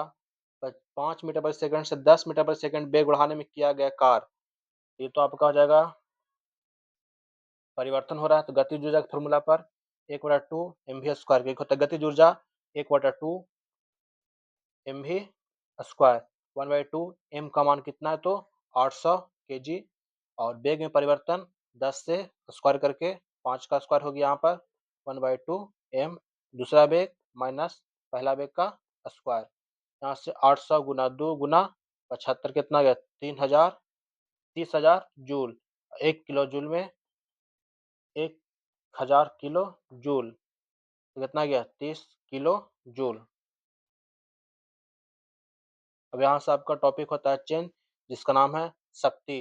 5 मीटर प्रति सेकंड से 10 मीटर प्रति सेकंड वेग बढ़ाने में किया गया कार्य, ये तो आपका हो जाएगा परिवर्तन हो रहा है, तो गतिज ऊर्जा के फॉर्मूला पर 1/2 mv² होता है गतिज ऊर्जा, 1/2 mv स्क्वायर। 1/2 m का मान कितना है? तो 800 केजी, और वेग में परिवर्तन 10 से स्क्वायर करके 5 का स्क्वायर हो गया यहाँ पर 1/2 m, दूसरा वेग माइनस पहला वेग का स्क्वायर। यहाँ से 800 गुना 2 गुना 75 कितना गया? 3000, 30,000 जूल। 1 किलो जूल में 1000 किलो जूल, तो कितना गया? 30 किलो जूल। अब यहाँ से आपका टॉपिक होता है चेंज, जिसका नाम है शक्ति।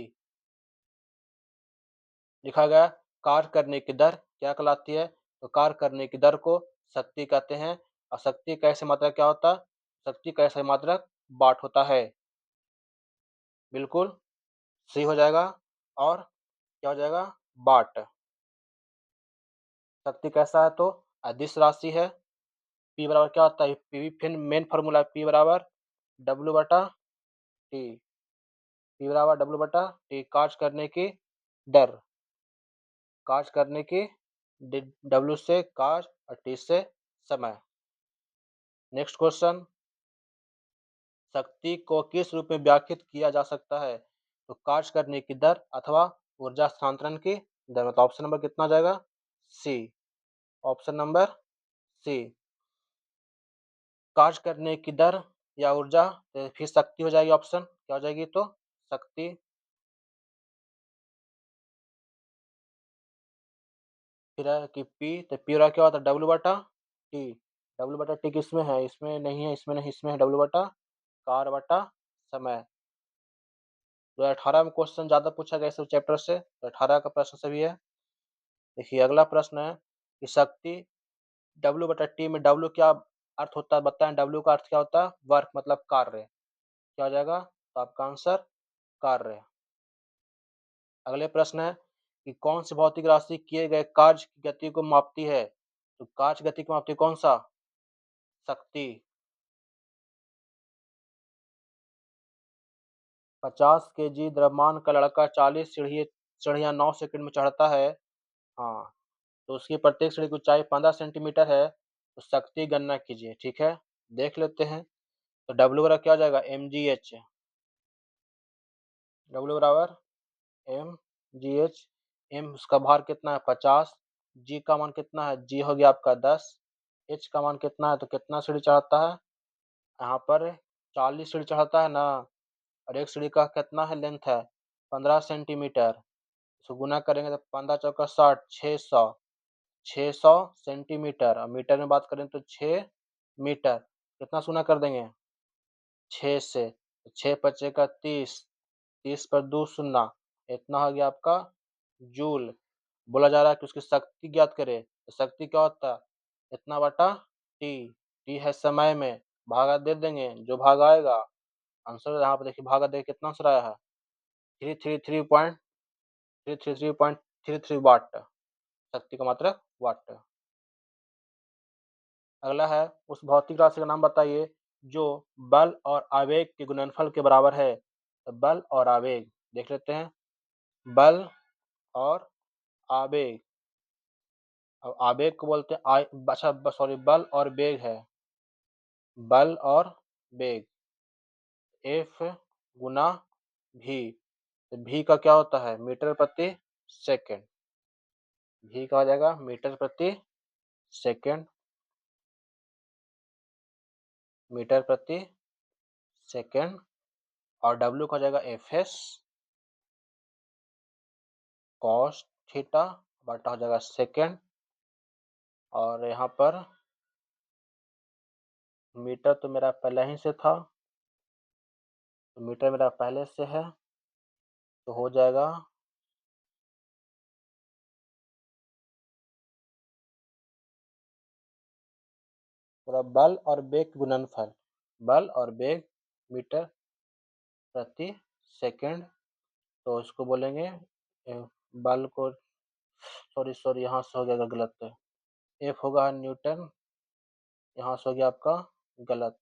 लिखा गया कार्य करने की दर क्या कहलाती है? तो कार्य करने की दर को शक्ति कहते हैं, और शक्ति का ऐसे मात्रक क्या होता है? शक्ति का ऐसे मात्रक वाट होता है। बिल्कुल सही हो जाएगा। और क्या हो जाएगा? वाट। शक्ति कैसा है? तो अदिश राशि है। पी बराबर क्या होता है? पी फिर मेन फॉर्मूला है पी बराबर डब्ल्यू बटा टी। पी बराबर डब्ल्यू बटा टी, कार्य करने की दर, कार्य करने की डब्ल्यू से कार्य और टी से समय। नेक्स्ट क्वेश्चन, शक्ति को किस रूप में व्याख्यात किया जा सकता है? तो कार्य करने की दर अथवा ऊर्जा स्थानांतरण की दर। मतलब ऑप्शन नंबर कितना जाएगा? सी। Option number C. कार्य करने की दर या ऊर्जा, तो फिर शक्ति हो जाएगी। ऑप्शन क्या हो जाएगी? तो शक्ति। फिर है कि पी, तो पी और क्या होता है? डब्ल्यू बटा टी। डब्ल्यू बटा टी किसमें है? इसमें नहीं है, इसमें नहीं, इसमें है डब्ल्यू बटा कार बटा समय। 2018 में क्वेश्चन ज्यादा पूछा गया इस चैप्टर से, तो 18 का प्रश्न सभी है। देखिए अगला प्रश्न है कि शक्ति डब्ल्यू बटा टी में डब्ल्यू क्या अर्थ होता है, बताएं W का अर्थ क्या होता है? वर्क मतलब कार्य। क्या हो जाएगा? तो आपका आंसर कार्य। अगले प्रश्न है कि कौन सी भौतिक राशि किए गए कार्य की गति को मापती है? तो कार्य की गति को मापती है कौन सा? शक्ति। 50 केजी द्रव्यमान का लड़का 40 सीढ़ियां 9 सेकंड में चढ़ता है। हाँ, तो उसकी प्रत्येक सीढ़ी की ऊंचाई 15 सेंटीमीटर है। तो शक्ति गणना कीजिए। ठीक है, देख लेते हैं। तो W बराबर क्या हो जाएगा? mgh। W बराबर mgh। m उसका भार कितना है? 50। g का मान कितना है? g हो गया आपका 10। h का मान कितना है? तो कितना सीढ़ी चढ़ाता है? यहाँ पर 40 सीढ़ी चढ़ाता है ना। और एक सीढ़ी का कितना है? लेंथ है 15 सेंटीमीटर। इसको गुना करेंगे तो 15 चौका 60, 600। 600 सेंटीमीटर। और मीटर में बात करें तो 6 मीटर। कितना गुना कर देंगे? 6 से। 6 बचे का 30। 30 पर 2 शून्य। इतना हो गया आपका जूल। बोला जा रहा है कि उसकी शक्ति ज्ञात करे। तो शक्ति क्या होता है? इतना बटा टी। टी है समय में, भागा दे देंगे जो भाग आएगा। आंसर यहाँ पर देखिए, भागा देखिए कितना आंसर आया है? 333.333.33 वाट। शक्ति का मात्रक वाट। अगला है, उस भौतिक राशि का नाम बताइए जो बल और आवेग के गुणनफल के बराबर है। तो बल और आवेग देख लेते हैं। बल और आवेग। अब आवेग को बोलते हैं अच्छा सॉरी, बल और वेग है। बल और वेग F गुना भी। तो भी का क्या होता है? मीटर प्रति सेकंड। भी का हो जाएगा मीटर प्रति सेकंड। मीटर प्रति सेकंड। और W का हो जाएगा Fs कॉस थीटा बटा हो जाएगा सेकंड। और यहाँ पर मीटर तो मेरा पहले ही से था, तो मीटर मेरा पहले से है, तो हो जाएगा पूरा बल और वेग गुणनफल। बल और वेग मीटर प्रति सेकंड। तो इसको बोलेंगे बल को, सॉरी सॉरी यहाँ से हो गया गलत। एफ होगा न्यूटन, यहाँ से हो गया आपका गलत।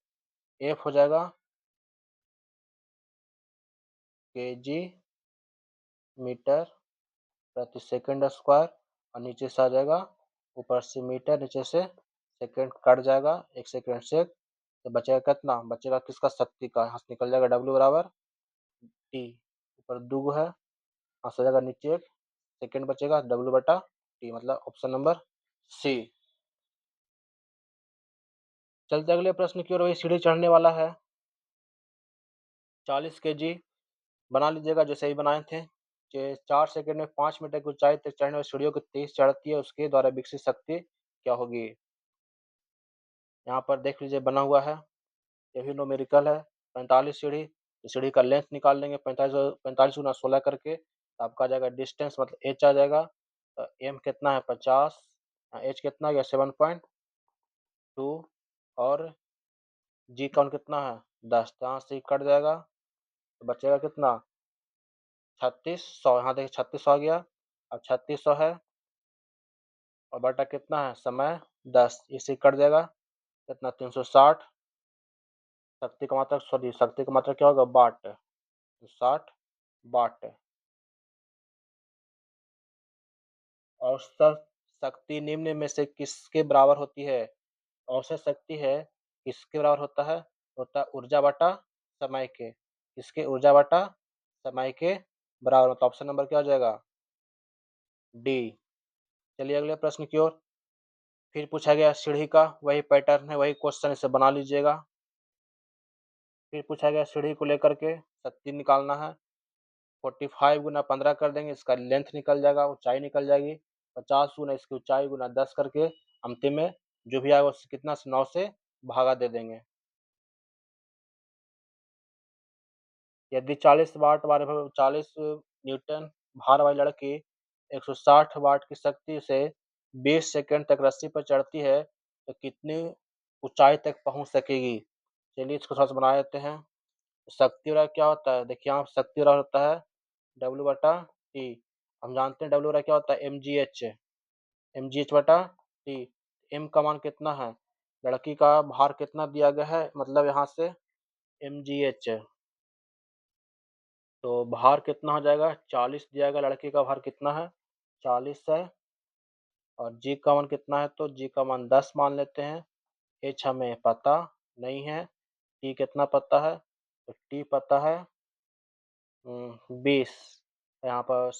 एफ हो जाएगा केजी मीटर प्रति सेकंड स्क्वायर। और नीचे से आ जाएगा, ऊपर से मीटर, नीचे से सेकंड कट जाएगा, एक सेकंड से। तो बचेगा कितना? बचेगा किसका? शक्ति का। यहाँ से निकल जाएगा W बराबर टी। ऊपर दो है, यहाँ से जाएगा नीचे एक सेकंड बचेगा, W बटा टी, मतलब ऑप्शन नंबर सी। चलते अगले प्रश्न की ओर। वही सीढ़ी चढ़ने वाला है। 40 केजी बना लीजिएगा जैसे ही बनाए थे। 4 सेकंड में 5 मीटर की ऊंचाई तक चढ़ने वाली सीढ़ियों की तेज चढ़ती है, उसके द्वारा विकसित शक्ति क्या होगी? यहाँ पर देख लीजिए बना हुआ है, ये भी न्यूमेरिकल है। 45 सीढ़ी, तो सीढ़ी का लेंथ निकाल लेंगे 45, 45 गुना 16 करके, तो आपका आ जाएगा डिस्टेंस मतलब एच आ जाएगा। तो एम कितना है? 50। एच कितना गया? 7.2। और जी काउंट कितना है? 10। तो यहाँ से ही कट जाएगा, तो बचेगा कितना? 3600। यहाँ देखिए 3600 आ गया। अब 3600 है, और बटा कितना है? समय 10। इसी कट जाएगा कितना? 360। शक्ति का मात्रक, सॉरी शक्ति का मात्रक क्या होगा? वाट। 60 वाट। औसत शक्ति निम्न में से किसके बराबर होती है? औसत शक्ति है किसके बराबर होता है? होता है ऊर्जा बटा समय के। किसके? ऊर्जा बटा समय के बराबर। मतलब ऑप्शन नंबर क्या हो जाएगा? डी। चलिए अगले प्रश्न की ओर। फिर पूछा गया सीढ़ी का वही पैटर्न है, वही क्वेश्चन, इसे बना लीजिएगा। फिर पूछा गया सीढ़ी को लेकर के शक्ति निकालना है। 45 गुना 15 कर देंगे, इसका लेंथ निकल जाएगा, ऊंचाई निकल जाएगी। 50 गुना इसकी ऊंचाई गुना 10 करके अंतिम में जो भी आएगा उससे कितना से 9 से भागा दे देंगे। यदि 40 वाट वाले 40 न्यूटन भार वाली लड़की 160 वाट की शक्ति से 20 सेकंड तक रस्सी पर चढ़ती है, तो कितनी ऊंचाई तक पहुंच सकेगी। चलिए इसको थोड़ा सा बना देते हैं। शक्ति वह क्या होता है, देखिए यहाँ शक्ति वह होता है डब्ल्यू बटा टी। हम जानते हैं डब्ल्यू बटा क्या होता है, M G H. M G H बटा टी। एम का मान कितना है, लड़की का भार कितना दिया गया है, मतलब यहाँ से एम जी एच, तो भार कितना हो जाएगा 40 दिया गया, लड़की का भार कितना है 40 है। और जी का मान कितना है, तो जी का मान 10 मान लेते हैं। एच हमें पता नहीं है। टी कितना पता है, तो टी पता है 20। यहाँ पर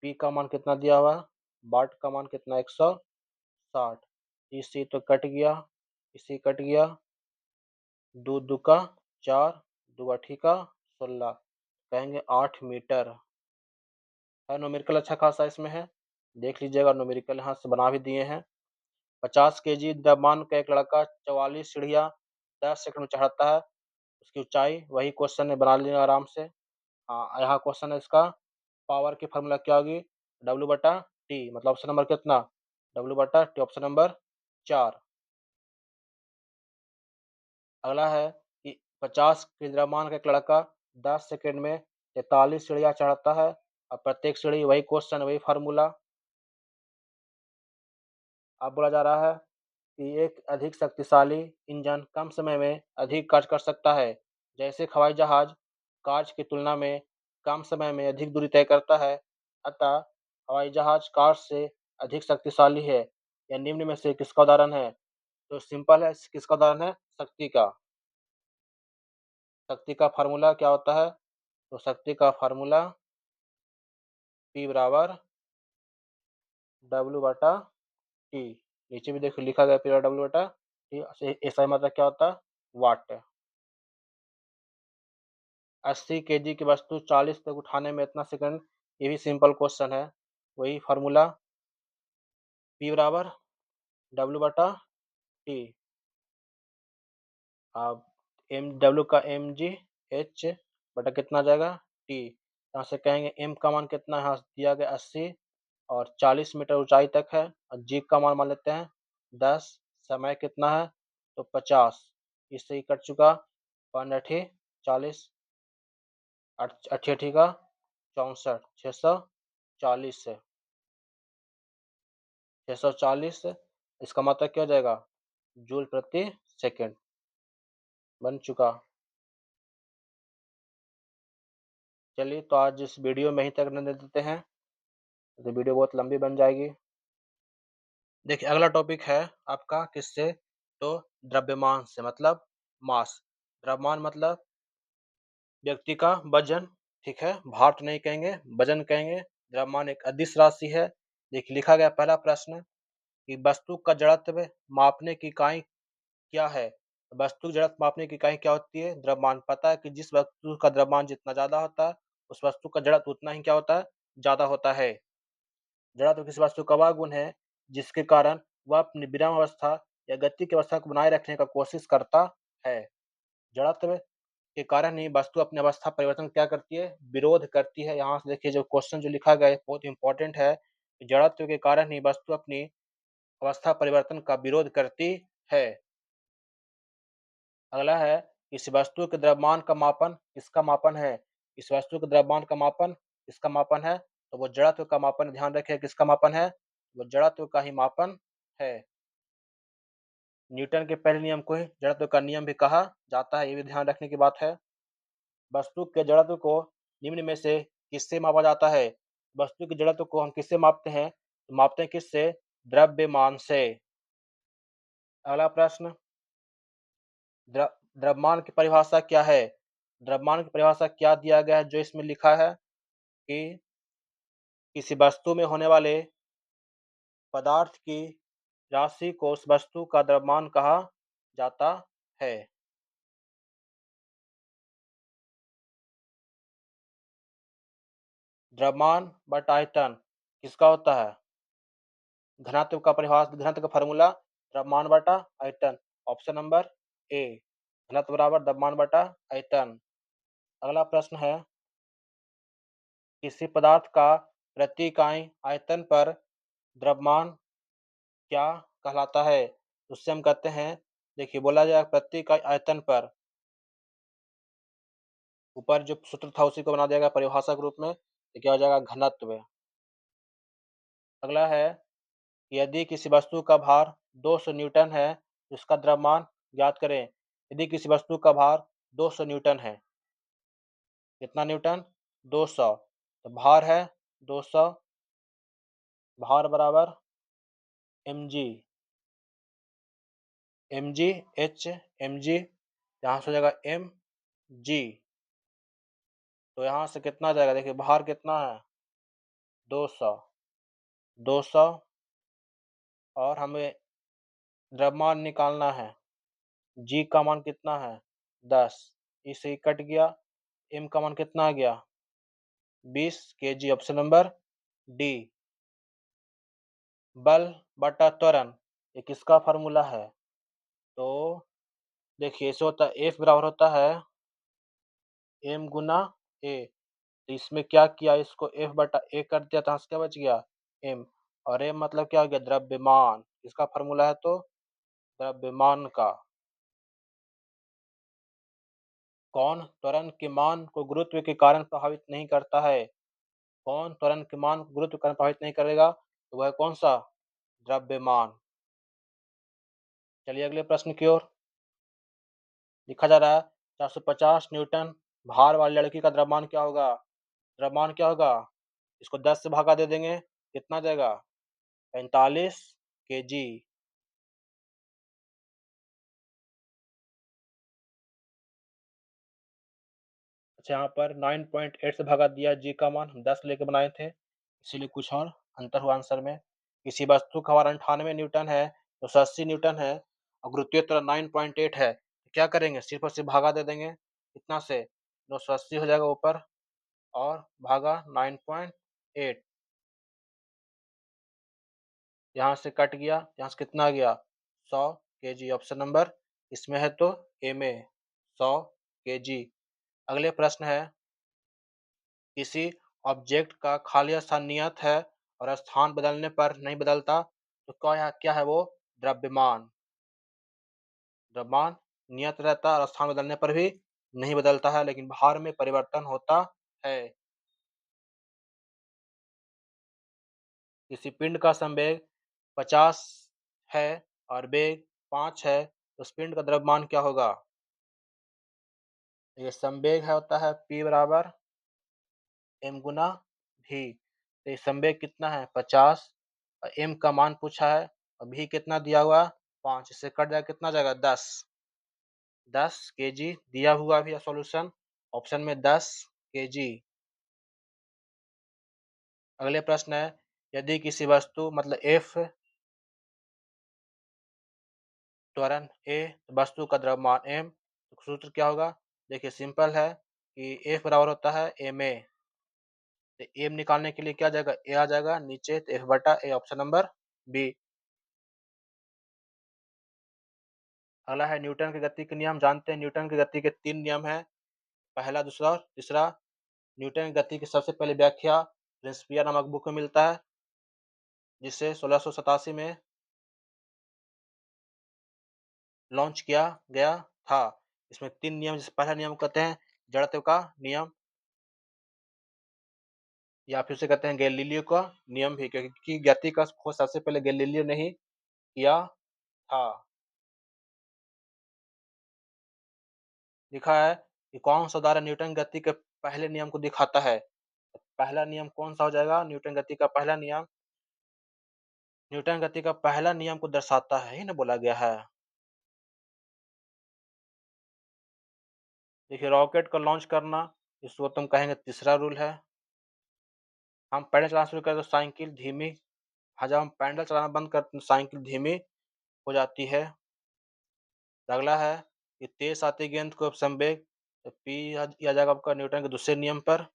पी का मान कितना दिया हुआ है, बाट का मान कितना 160। इसी तो कट गया, इसी कट गया, दो दुका 4, दो अठी का 16, कहेंगे 8 मीटर है। न्यूमेरिकल अच्छा खासा इसमें है, देख लीजिएगा, न्यूमेरिकल यहाँ से बना भी दिए हैं। 50 kg द्रव्यमान का एक लड़का 44 सीढ़ियाँ 10 सेकंड में चढ़ाता है, उसकी ऊंचाई, वही क्वेश्चन है, बना लिया आराम से। हाँ यहाँ क्वेश्चन है इसका, पावर की फार्मूला क्या होगी, डब्ल्यू बटा टी, मतलब ऑप्शन नंबर कितना, डब्ल्यू बटा टी, ऑप्शन नंबर 4। अगला है कि 50 kg द्रव्यमान का एक लड़का 10 सेकंड में 43 सीढ़ियाँ चढ़ता है, और प्रत्येक सीढ़ी, वही क्वेश्चन, वही फार्मूला। अब बोला जा रहा है कि एक अधिक शक्तिशाली इंजन कम समय में अधिक कार्य कर सकता है, जैसे हवाई जहाज कार्य की तुलना में कम समय में अधिक दूरी तय करता है, अतः हवाई जहाज कार से अधिक शक्तिशाली है। यह निम्न में से किसका उदाहरण है, तो सिंपल है, किसका उदाहरण है, शक्ति का। शक्ति का फार्मूला क्या होता है, तो शक्ति का फार्मूला P बराबर डब्ल्यू बटा टी। नीचे भी देखो लिखा गया P बराबर डब्ल्यू बटा टी। ऐसा मतलब क्या होता है, वाट। 80 kg की वस्तु 40 तक उठाने में इतना सेकंड, ये भी सिंपल क्वेश्चन है, वही फार्मूला P बराबर डब्ल्यू बटा टी। अब एम डब्ल्यू का एम जी एच बटा कितना आ जाएगा टी। यहाँ से कहेंगे एम का मान कितना है, यहाँ दिया गया 80, और 40 मीटर ऊंचाई तक है, और जी का मान मान लेते हैं 10, समय कितना है, तो 50। इससे ही कट चुका, 5 40, अठी अठी का 64, 640 से 640, इसका मतलब क्या हो जाएगा, जूल प्रति सेकंड बन चुका। चलिए तो आज इस वीडियो में ही तक रहने देते हैं, तो वीडियो बहुत लंबी बन जाएगी। देखिए अगला टॉपिक है आपका किससे, तो द्रव्यमान से, मतलब मास। द्रव्यमान मतलब व्यक्ति का वजन, ठीक है, भार तो नहीं कहेंगे, वजन कहेंगे। द्रव्यमान एक अदिश राशि है। देखिए लिखा गया पहला प्रश्न कि वस्तु का जड़त्व मापने की इकाई क्या है। वस्तु जड़त्व मापने की इकाई क्या होती है, द्रव्यमान। पता है कि जिस वस्तु का द्रव्यमान जितना ज्यादा होता है, उस वस्तु का जड़त्व उतना ही क्या होता है, ज्यादा होता है। जड़त्व किसी वस्तु का वह गुण है जिसके कारण वह अपनी विराम अवस्था या गति की अवस्था को बनाए रखने का कोशिश करता है। जड़त्व के कारण ही वस्तु अपनी अवस्था परिवर्तन क्या करती है, विरोध करती है। यहाँ से देखिए जो क्वेश्चन जो लिखा गया है बहुत इंपॉर्टेंट है। जड़त्व के कारण ही वस्तु अपनी अवस्था परिवर्तन का विरोध करती है। अगला है, इस वस्तु के द्रव्यमान का मापन किसका मापन है। इस वस्तु के द्रव्यमान का मापन किसका मापन है, तो वो जड़त्व का मापन, ध्यान रखें किसका मापन है, वो जड़त्व का ही मापन है। न्यूटन के पहले नियम को ही जड़त्व का नियम भी कहा जाता है, ये भी ध्यान रखने की बात है। वस्तु के जड़त्व को निम्न में से किससे मापा जाता है। वस्तु के जड़त्व को हम किससे मापते हैं, तो मापते हैं किससे, द्रव्यमान से। अगला प्रश्न, द्रव्यमान की परिभाषा क्या है। द्रव्यमान की परिभाषा क्या दिया गया है, जो इसमें लिखा है कि किसी वस्तु में होने वाले पदार्थ की राशि को उस वस्तु का द्रव्यमान कहा जाता है। द्रव्यमान बटा आयतन किसका होता है, घनत्व का परिभाषा, घनत्व का फॉर्मूला द्रव्यमान बटा आयतन, ऑप्शन नंबर ए, घनत्व बराबर द्रव्यमान बटा आयतन। अगला प्रश्न है, किसी पदार्थ का प्रति इकाई आयतन पर द्रव्यमान क्या कहलाता है। उससे हम कहते हैं देखिए बोला जाए प्रति इकाई आयतन पर, ऊपर जो सूत्र था उसी को बना दिया गया परिभाषा के रूप में, तो क्या हो जाएगा घनत्व। अगला है यदि किसी वस्तु का भार 200 न्यूटन है तो उसका द्रव्यमान ज्ञात करें। यदि किसी वस्तु का भार 200 न्यूटन है, कितना न्यूटन 200, तो भार है 200, भार बराबर mg, mg h mg, यहाँ से हो जाएगा mg, तो यहाँ से कितना जाएगा, देखिए भार कितना है 200, 200 और हमें द्रव्यमान निकालना है, g का मान कितना है 10, इसे कट गया, m का मान कितना आ गया 20 kg। Option number D. बल बटा त्वरण, ये किसका फार्मूला है, तो देखिए ऐसे होता है F बराबर होता है m गुना a, तो इसमें क्या किया, इसको F बटा a कर दिया, तो यहाँ से क्या बच गया m, और m मतलब क्या हो गया द्रव्यमान, इसका फार्मूला है तो द्रव्यमान का। कौन त्वरण के मान को गुरुत्व के कारण प्रभावित नहीं करता है, कौन त्वरण के मान को गुरुत्व के कारण प्रभावित नहीं करेगा, तो वह कौन सा द्रव्यमान। चलिए अगले प्रश्न की ओर। लिखा जा रहा है 450 न्यूटन भार वाली लड़की का द्रव्यमान क्या होगा, द्रव्यमान क्या होगा, इसको 10 से भागा दे देंगे, कितना जाएगा 45 केजी। अच्छा यहाँ पर 9.8 से भागा दिया, जी का मान हम 10 लेके बनाए थे, इसीलिए कुछ और अंतर हुआ आंसर में। किसी वस्तु का भार 98 न्यूटन है तो 80 न्यूटन है और गुरुत्वीय त्वरण 9.8 है, तो क्या करेंगे सिर्फ और सिर्फ भागा दे देंगे, कितना से 280 हो जाएगा ऊपर और भागा 9.8, यहाँ से कट गया, यहाँ से कितना आ गया 100 केजी। ऑप्शन नंबर इसमें है तो एम ए 100 केजी। अगले प्रश्न है किसी ऑब्जेक्ट का खाली स्थान नियत है और स्थान बदलने पर नहीं बदलता, तो क्या है वो द्रव्यमान। द्रव्यमान नियत रहता है और स्थान बदलने पर भी नहीं बदलता है, लेकिन भार में परिवर्तन होता है। किसी पिंड का संवेग 50 है और वेग 5 है, तो उस पिंड का द्रव्यमान क्या होगा। ये संवेग है होता है P बराबर m गुना भी, तो ये संवेग कितना है 50 और m का मान पूछा है और भी कितना दिया हुआ 5, इससे कट जाएगा कितना जाएगा 10, 10 केजी दिया हुआ भी सॉल्यूशन ऑप्शन में 10 केजी। अगले प्रश्न है यदि किसी वस्तु मतलब F त्वरण A, वस्तु का द्रव्यमान m, तो सूत्र क्या होगा, देखिए सिंपल है कि F बराबर होता है ma, तो m निकालने के लिए क्या जाएगा a आ जाएगा नीचे, तो F बटा a, ऑप्शन नंबर बी। अगला है न्यूटन की गति के नियम, जानते हैं न्यूटन की गति के 3 नियम है, पहला दूसरा और तीसरा। न्यूटन की गति की सबसे पहले व्याख्या प्रिंसिपिया नामक बुक में मिलता है, जिसे 1687 में लॉन्च किया गया था। इसमें 3 नियम, जिसे पहला नियम कहते हैं जड़त्व का नियम, या फिर उसे कहते हैं गैलीलियो का नियम भी, क्योंकि गति का खोज सबसे पहले गैलीलियो ने ही किया था। लिखा है कि कौन सा उदाहरण न्यूटन गति के पहले नियम को दिखाता है, पहला नियम कौन सा हो जाएगा, न्यूटन गति का पहला नियम, न्यूटन गति का पहला नियम को दर्शाता है ही ना बोला गया है। देखिए रॉकेट को लॉन्च करना, इसको तुम कहेंगे तीसरा रूल है। हम पैडल चलाना शुरू करें तो साइकिल धीमी, जब हम पैडल चलाना बंद करते हैं साइकिल धीमी हो जाती है। अगला है कि तेज आती गेंद को संवेग, तो पी आ जाएगा आपका न्यूटन के दूसरे नियम पर।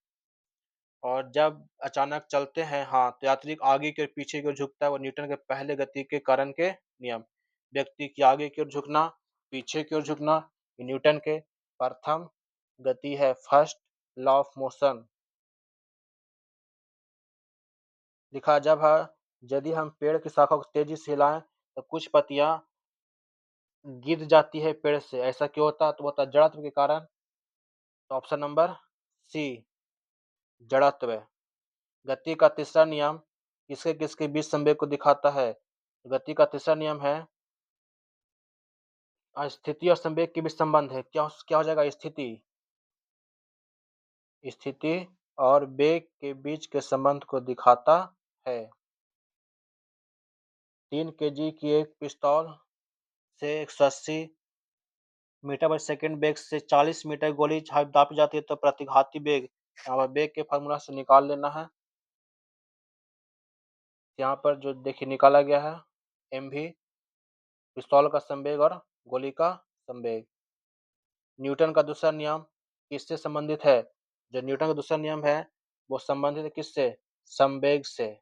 और जब अचानक चलते हैं हाँ तो यात्री आगे की और पीछे की ओर झुकता है, वो न्यूटन के पहले गति के कारण के नियम। व्यक्ति की आगे की ओर झुकना, पीछे की ओर झुकना, ये न्यूटन के प्रथम गति है, फर्स्ट लॉ ऑफ मोशन। लिखा जब है यदि हम पेड़ की शाखा को तेजी से हिलाएं तो कुछ पत्तियां गिर जाती है पेड़ से, ऐसा क्यों होता है? तो वो होता है जड़त्व के कारण। तो ऑप्शन नंबर सी, जड़त्व। गति का तीसरा नियम किसके किसके बीच संवेग को दिखाता है? गति का तीसरा नियम है स्थिति और संवेग के बीच संबंध है। क्या क्या हो जाएगा? स्थिति। स्थिति और वेग के बीच के संबंध को दिखाता है। 3 केजी की एक पिस्तौल से 180 मीटर पर सेकंड वेग से 40 मीटर गोली दापी जाती है, तो प्रतिघाती वेग, यहाँ पर वेग के फार्मूला से निकाल लेना है। यहाँ पर जो देखिए निकाला गया है एम भी, पिस्तौल का संवेग और गोली का संवेग। न्यूटन का दूसरा नियम किससे संबंधित है? जो न्यूटन का दूसरा नियम है वो संबंधित है किससे? संवेग से।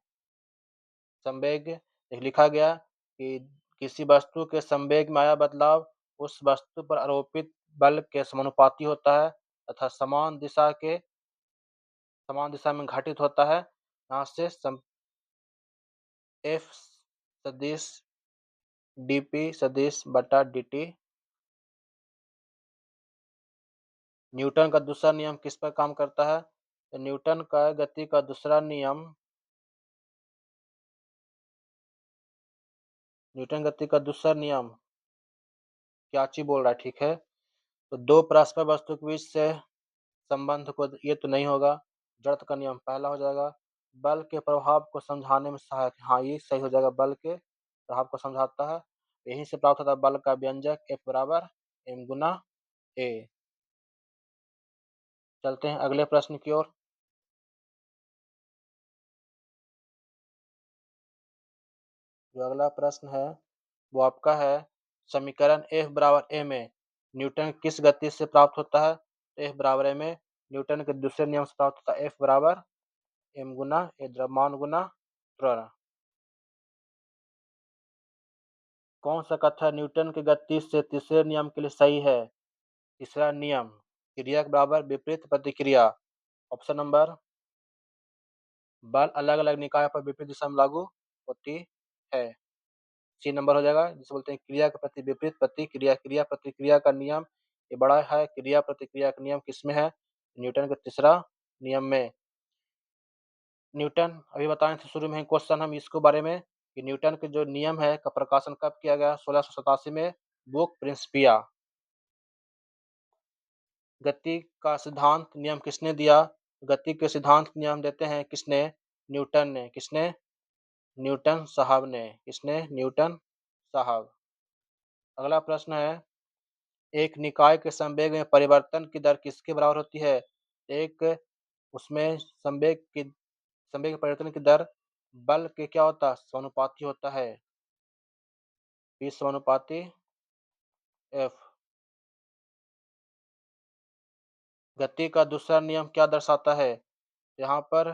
संवेग लिखा गया कि किसी वस्तु के संवेग में आया बदलाव उस वस्तु पर आरोपित बल के समानुपाती होता है तथा समान दिशा में घटित होता है। यहाँ से एफ सदिश डीपी सदिश बटा dt। न्यूटन का दूसरा नियम किस पर काम करता है? तो न्यूटन का गति का दूसरा नियम, न्यूटन गति का दूसरा नियम क्या चीज बोल रहा है? ठीक है, तो दो परस्पर वस्तु के बीच से संबंध को, ये तो नहीं होगा। जड़त्व का नियम पहला हो जाएगा। बल के प्रभाव को समझाने में सहायक, हाँ ये सही हो जाएगा, बल के प्रभाव को समझाता है। यहीं से प्राप्त होता है बल का व्यंजक F बराबर m गुना a। चलते हैं अगले प्रश्न की ओर। जो अगला प्रश्न है वो आपका है समीकरण F बराबर m है न्यूटन किस गति से प्राप्त होता है? F बराबर m है न्यूटन के दूसरे नियम से प्राप्त होता है। F बराबर m गुना a, द्रव्यमान गुना त्वरण। कौन सा कथन न्यूटन की गति से तीसरे नियम के लिए सही है? तीसरा नियम, क्रिया के बराबर विपरीत प्रतिक्रिया। ऑप्शन नंबर, बल अलग अलग निकाय पर विपरीत दिशा में लागू होती है। सी नंबर हो जाएगा, जिसे बोलते हैं क्रिया के प्रति विपरीत प्रतिक्रिया। क्रिया प्रतिक्रिया का नियम ये बड़ा है। क्रिया प्रतिक्रिया का नियम किसमें है? न्यूटन के तीसरा नियम में। न्यूटन अभी बताए थे शुरू में क्वेश्चन हम इसको बारे में कि न्यूटन के जो नियम है का प्रकाशन कब किया गया? 1687 में, बुक प्रिंसिपिया। गति का सिद्धांत नियम किसने दिया? गति के सिद्धांत नियम देते हैं किसने? न्यूटन ने। किसने? न्यूटन साहब ने। किसने? न्यूटन साहब। अगला प्रश्न है एक निकाय के संवेग में परिवर्तन की दर किसके बराबर होती है? एक उसमें संवेग परिवर्तन की दर बल के क्या होता है? समानुपाती होता है। P समानुपाती F। गति का दूसरा नियम क्या दर्शाता है? यहाँ पर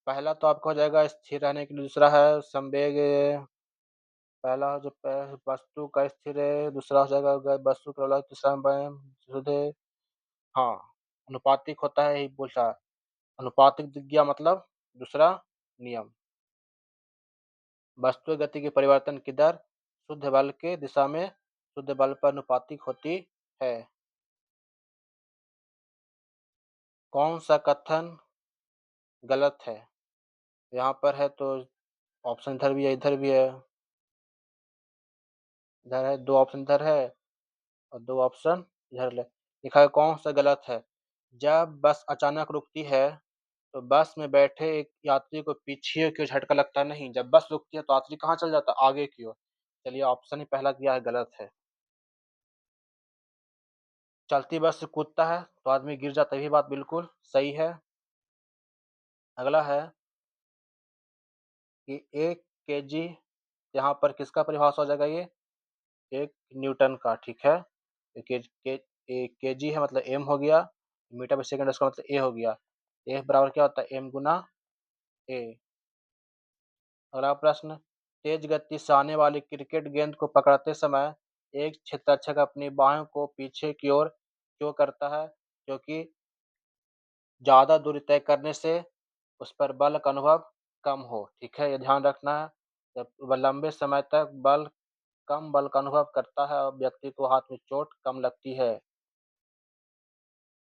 पहला तो आपका हो जाएगा स्थिर रहने के लिए, दूसरा है संवेग, पहला जो वस्तु का स्थिर है, दूसरा हो जाएगा वस्तु का अलग, तीसरा शुद्ध, हाँ अनुपातिक होता है, यही पूछा। अनुपातिक दिख गया मतलब दूसरा नियम। वस्तु गति के परिवर्तन की दर शुद्ध बल के दिशा में शुद्ध बल पर अनुपातिक होती है। कौन सा कथन गलत है? यहाँ पर है तो ऑप्शन इधर भी है, इधर भी है, इधर है, दो ऑप्शन इधर है और दो ऑप्शन इधर लिखा है। कौन सा गलत है? जब बस अचानक रुकती है तो बस में बैठे एक यात्री को पीछे की ओर झटका लगता नहीं। जब बस रुकती है तो यात्री कहाँ चल जाता है? आगे की ओर। चलिए ऑप्शन ही पहला किया है गलत है। चलती बस से कूदता है तो आदमी गिर जाता है, ये बात बिल्कुल सही है। अगला है कि 1 kg, यहाँ पर किसका परिभाषा हो जाएगा? ये 1 न्यूटन का। ठीक है, एक केजी है मतलब एम हो गया, मीटर पर सेकंड उसका मतलब ए हो गया। ए बराबर क्या होता है? एम गुना ए। अगला प्रश्न, तेज गति से आने वाली क्रिकेट गेंद को पकड़ते समय एक क्षेत्ररक्षक अपनी बाहों को पीछे की ओर क्यों करता है? क्योंकि ज्यादा दूरी तय करने से उस पर बल का अनुभव कम हो। ठीक है, ये ध्यान रखना है। जब वह लंबे समय तक बल कम बल का अनुभव करता है और व्यक्ति को हाथ में चोट कम लगती है।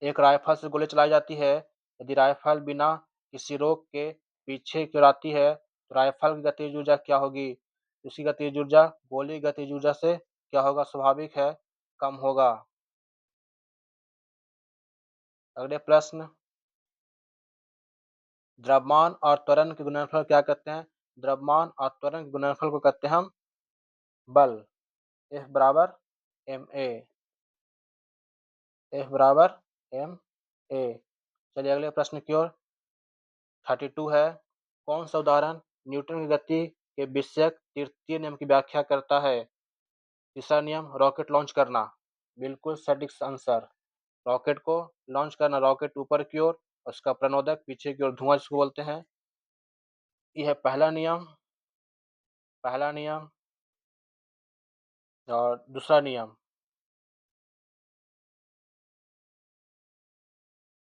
एक राइफल से गोली चलाई जाती है। यदि राइफल बिना किसी रोक के पीछे की ओर आती है तो राइफल की गतिज ऊर्जा क्या होगी? उसकी गतिज ऊर्जा गोली की गतिज ऊर्जा से क्या होगा? स्वाभाविक है, कम होगा। अगले प्रश्न, द्रव्यमान और त्वरण के गुणनफल क्या कहते हैं? द्रव्यमान और त्वरण के गुणनफल को कहते हैं हम बल। F बराबर ma। F बराबर ma। चलिए अगले प्रश्न की ओर। 32 है, कौन सा उदाहरण न्यूटन की गति के विषयक तृतीय नियम की व्याख्या करता है? तीसरा नियम, रॉकेट लॉन्च करना। बिल्कुल सटीक आंसर। रॉकेट को लॉन्च करना, रॉकेट ऊपर की ओर, उसका प्रणोदक पीछे की ओर, धुआं जिसको बोलते हैं। यह है पहला नियम। पहला नियम और दूसरा नियम।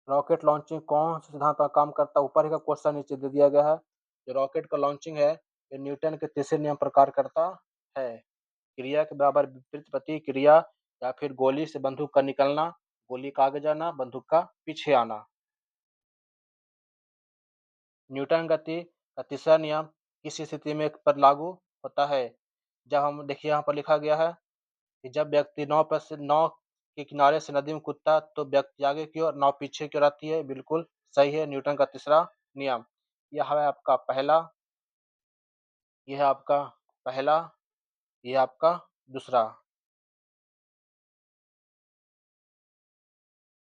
रॉकेट लॉन्चिंग कौन से सिद्धांत पर काम करता है? ऊपर ही का क्वेश्चन नीचे दे दिया गया है। जो रॉकेट का लॉन्चिंग है ये न्यूटन के तीसरे नियम पर कार्य करता है। क्रिया के बराबर विपरीत प्रतिक्रिया, या फिर गोली से बंदूक का निकलना, गोली का आगे जाना, बंदूक का पीछे आना। न्यूटन गति का तीसरा नियम किस स्थिति में पर लागू होता है? जब हम देखिए यहाँ पर लिखा गया है कि जब व्यक्ति नाव के किनारे से नदी में कूदता है तो व्यक्ति आगे की ओर, नाव पीछे की ओर आती है। बिल्कुल सही है, न्यूटन का तीसरा नियम। यह है आपका पहला, यह है आपका पहला, यह आपका दूसरा।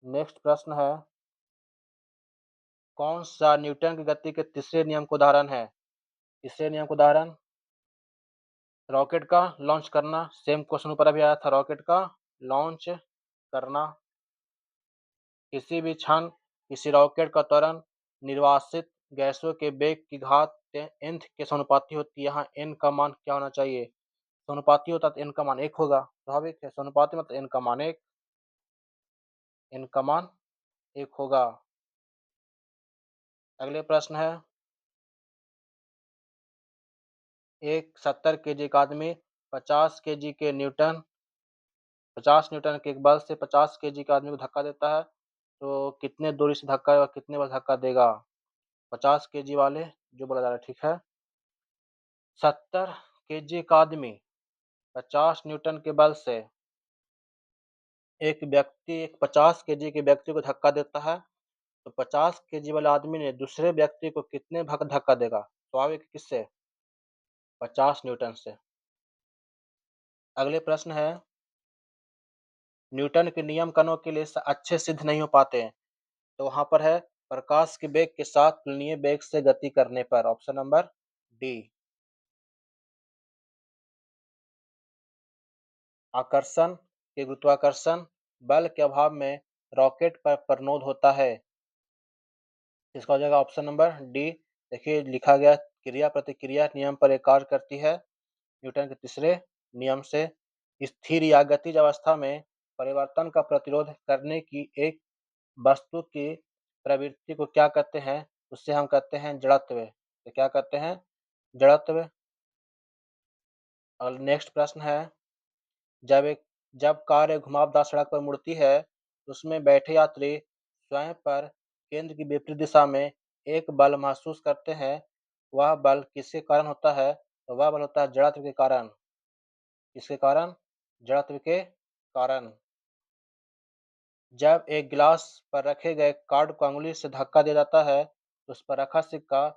नेक्स्ट प्रश्न है, कौन सा न्यूटन की गति के तीसरे नियम का उदाहरण है? तीसरे नियम का उदाहरण रॉकेट का लॉन्च करना। सेम क्वेश्चन ऊपर अभी आया था, रॉकेट का लॉन्च करना। किसी भी क्षण किसी रॉकेट का त्वरण निर्वासित गैसों के वेग की घात nth के समानुपाती होती है। यहाँ n का मान क्या होना चाहिए? समानुपाती होता तो n का मान 1 होगा, स्वाभाविक है। समानुपाती मतलब n का मान 1, n का मान 1 होगा। अगले प्रश्न है, एक 70 केजी का आदमी 50 केजी के न्यूटन 50 न्यूटन के एक बल से 50 केजी के आदमी को धक्का देता है तो कितने दूरी से धक्का और कितने बार धक्का देगा? 50 केजी वाले जो बोला जा रहा है, ठीक है। 70 केजी का आदमी 50 न्यूटन के बल से एक 50 केजी के व्यक्ति को धक्का देता है तो 50 केजी वाले आदमी ने दूसरे व्यक्ति को कितने भाग धक्का देगा? स्वाभाविक, किससे? 50 न्यूटन से। अगले प्रश्न है, न्यूटन के नियम कणों के लिए अच्छे सिद्ध नहीं हो पाते हैं तो वहां पर है प्रकाश के वेग के साथ तुलनीय वेग से गति करने पर। Option number D. आकर्षण के गुरुत्वाकर्षण बल के अभाव में रॉकेट पर प्रणोद होता है। इसका हो जाएगा ऑप्शन नंबर डी। देखिए लिखा गया, क्रिया प्रतिक्रिया नियम पर एक कार्य करती है। न्यूटन के तीसरे नियम से स्थिर या गतिज अवस्था में परिवर्तन का प्रतिरोध करने की एक वस्तु की प्रवृत्ति को क्या कहते हैं? उससे हम कहते हैं जड़त्व। तो क्या कहते हैं? जड़त्व। और नेक्स्ट प्रश्न है, जब कार एक घुमावदार सड़क पर मुड़ती है तो उसमें बैठे यात्री स्वयं पर केंद्र की विपरीत दिशा में एक बल महसूस करते हैं। वह बल किसके कारण होता है? तो वह बल होता है जड़त्व के कारण। किसके कारण? जड़त्व के कारण। जब एक गिलास पर रखे गए कार्ड को अंगुली से धक्का दिया जाता है तो उस पर रखा सिक्का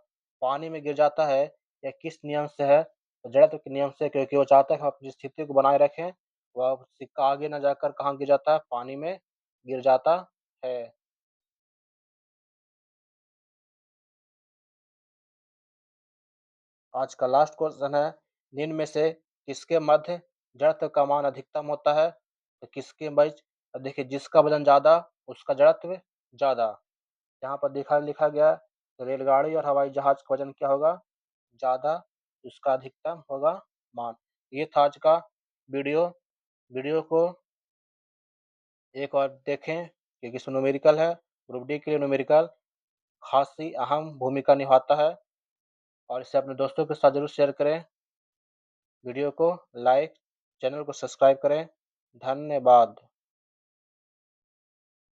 पानी में गिर जाता है। यह किस नियम से है? तो जड़त्व के नियम से, क्योंकि वो चाहता है कि हम अपनी स्थिति को बनाए रखें। वह सिक्का आगे न जाकर कहाँ गिर जाता है? पानी में गिर जाता है। आज का लास्ट क्वेश्चन है, निम्न में से किसके मध्य जड़त्व का मान अधिकतम होता है? तो किसके बीच? अब देखिए, जिसका वजन ज्यादा उसका जड़त्व ज्यादा। यहाँ पर लिखा गया है, तो रेलगाड़ी और हवाई जहाज का वजन क्या होगा? ज्यादा, उसका अधिकतम होगा मान। ये था आज का वीडियो। वीडियो को एक और देखें क्योंकि इसमें न्यूमेरिकल है। ग्रुप डी के लिए न्यूमेरिकल खासी अहम भूमिका निभाता है और इसे अपने दोस्तों के साथ जरूर शेयर करें। वीडियो को लाइक चैनल को सब्सक्राइब करें। धन्यवाद।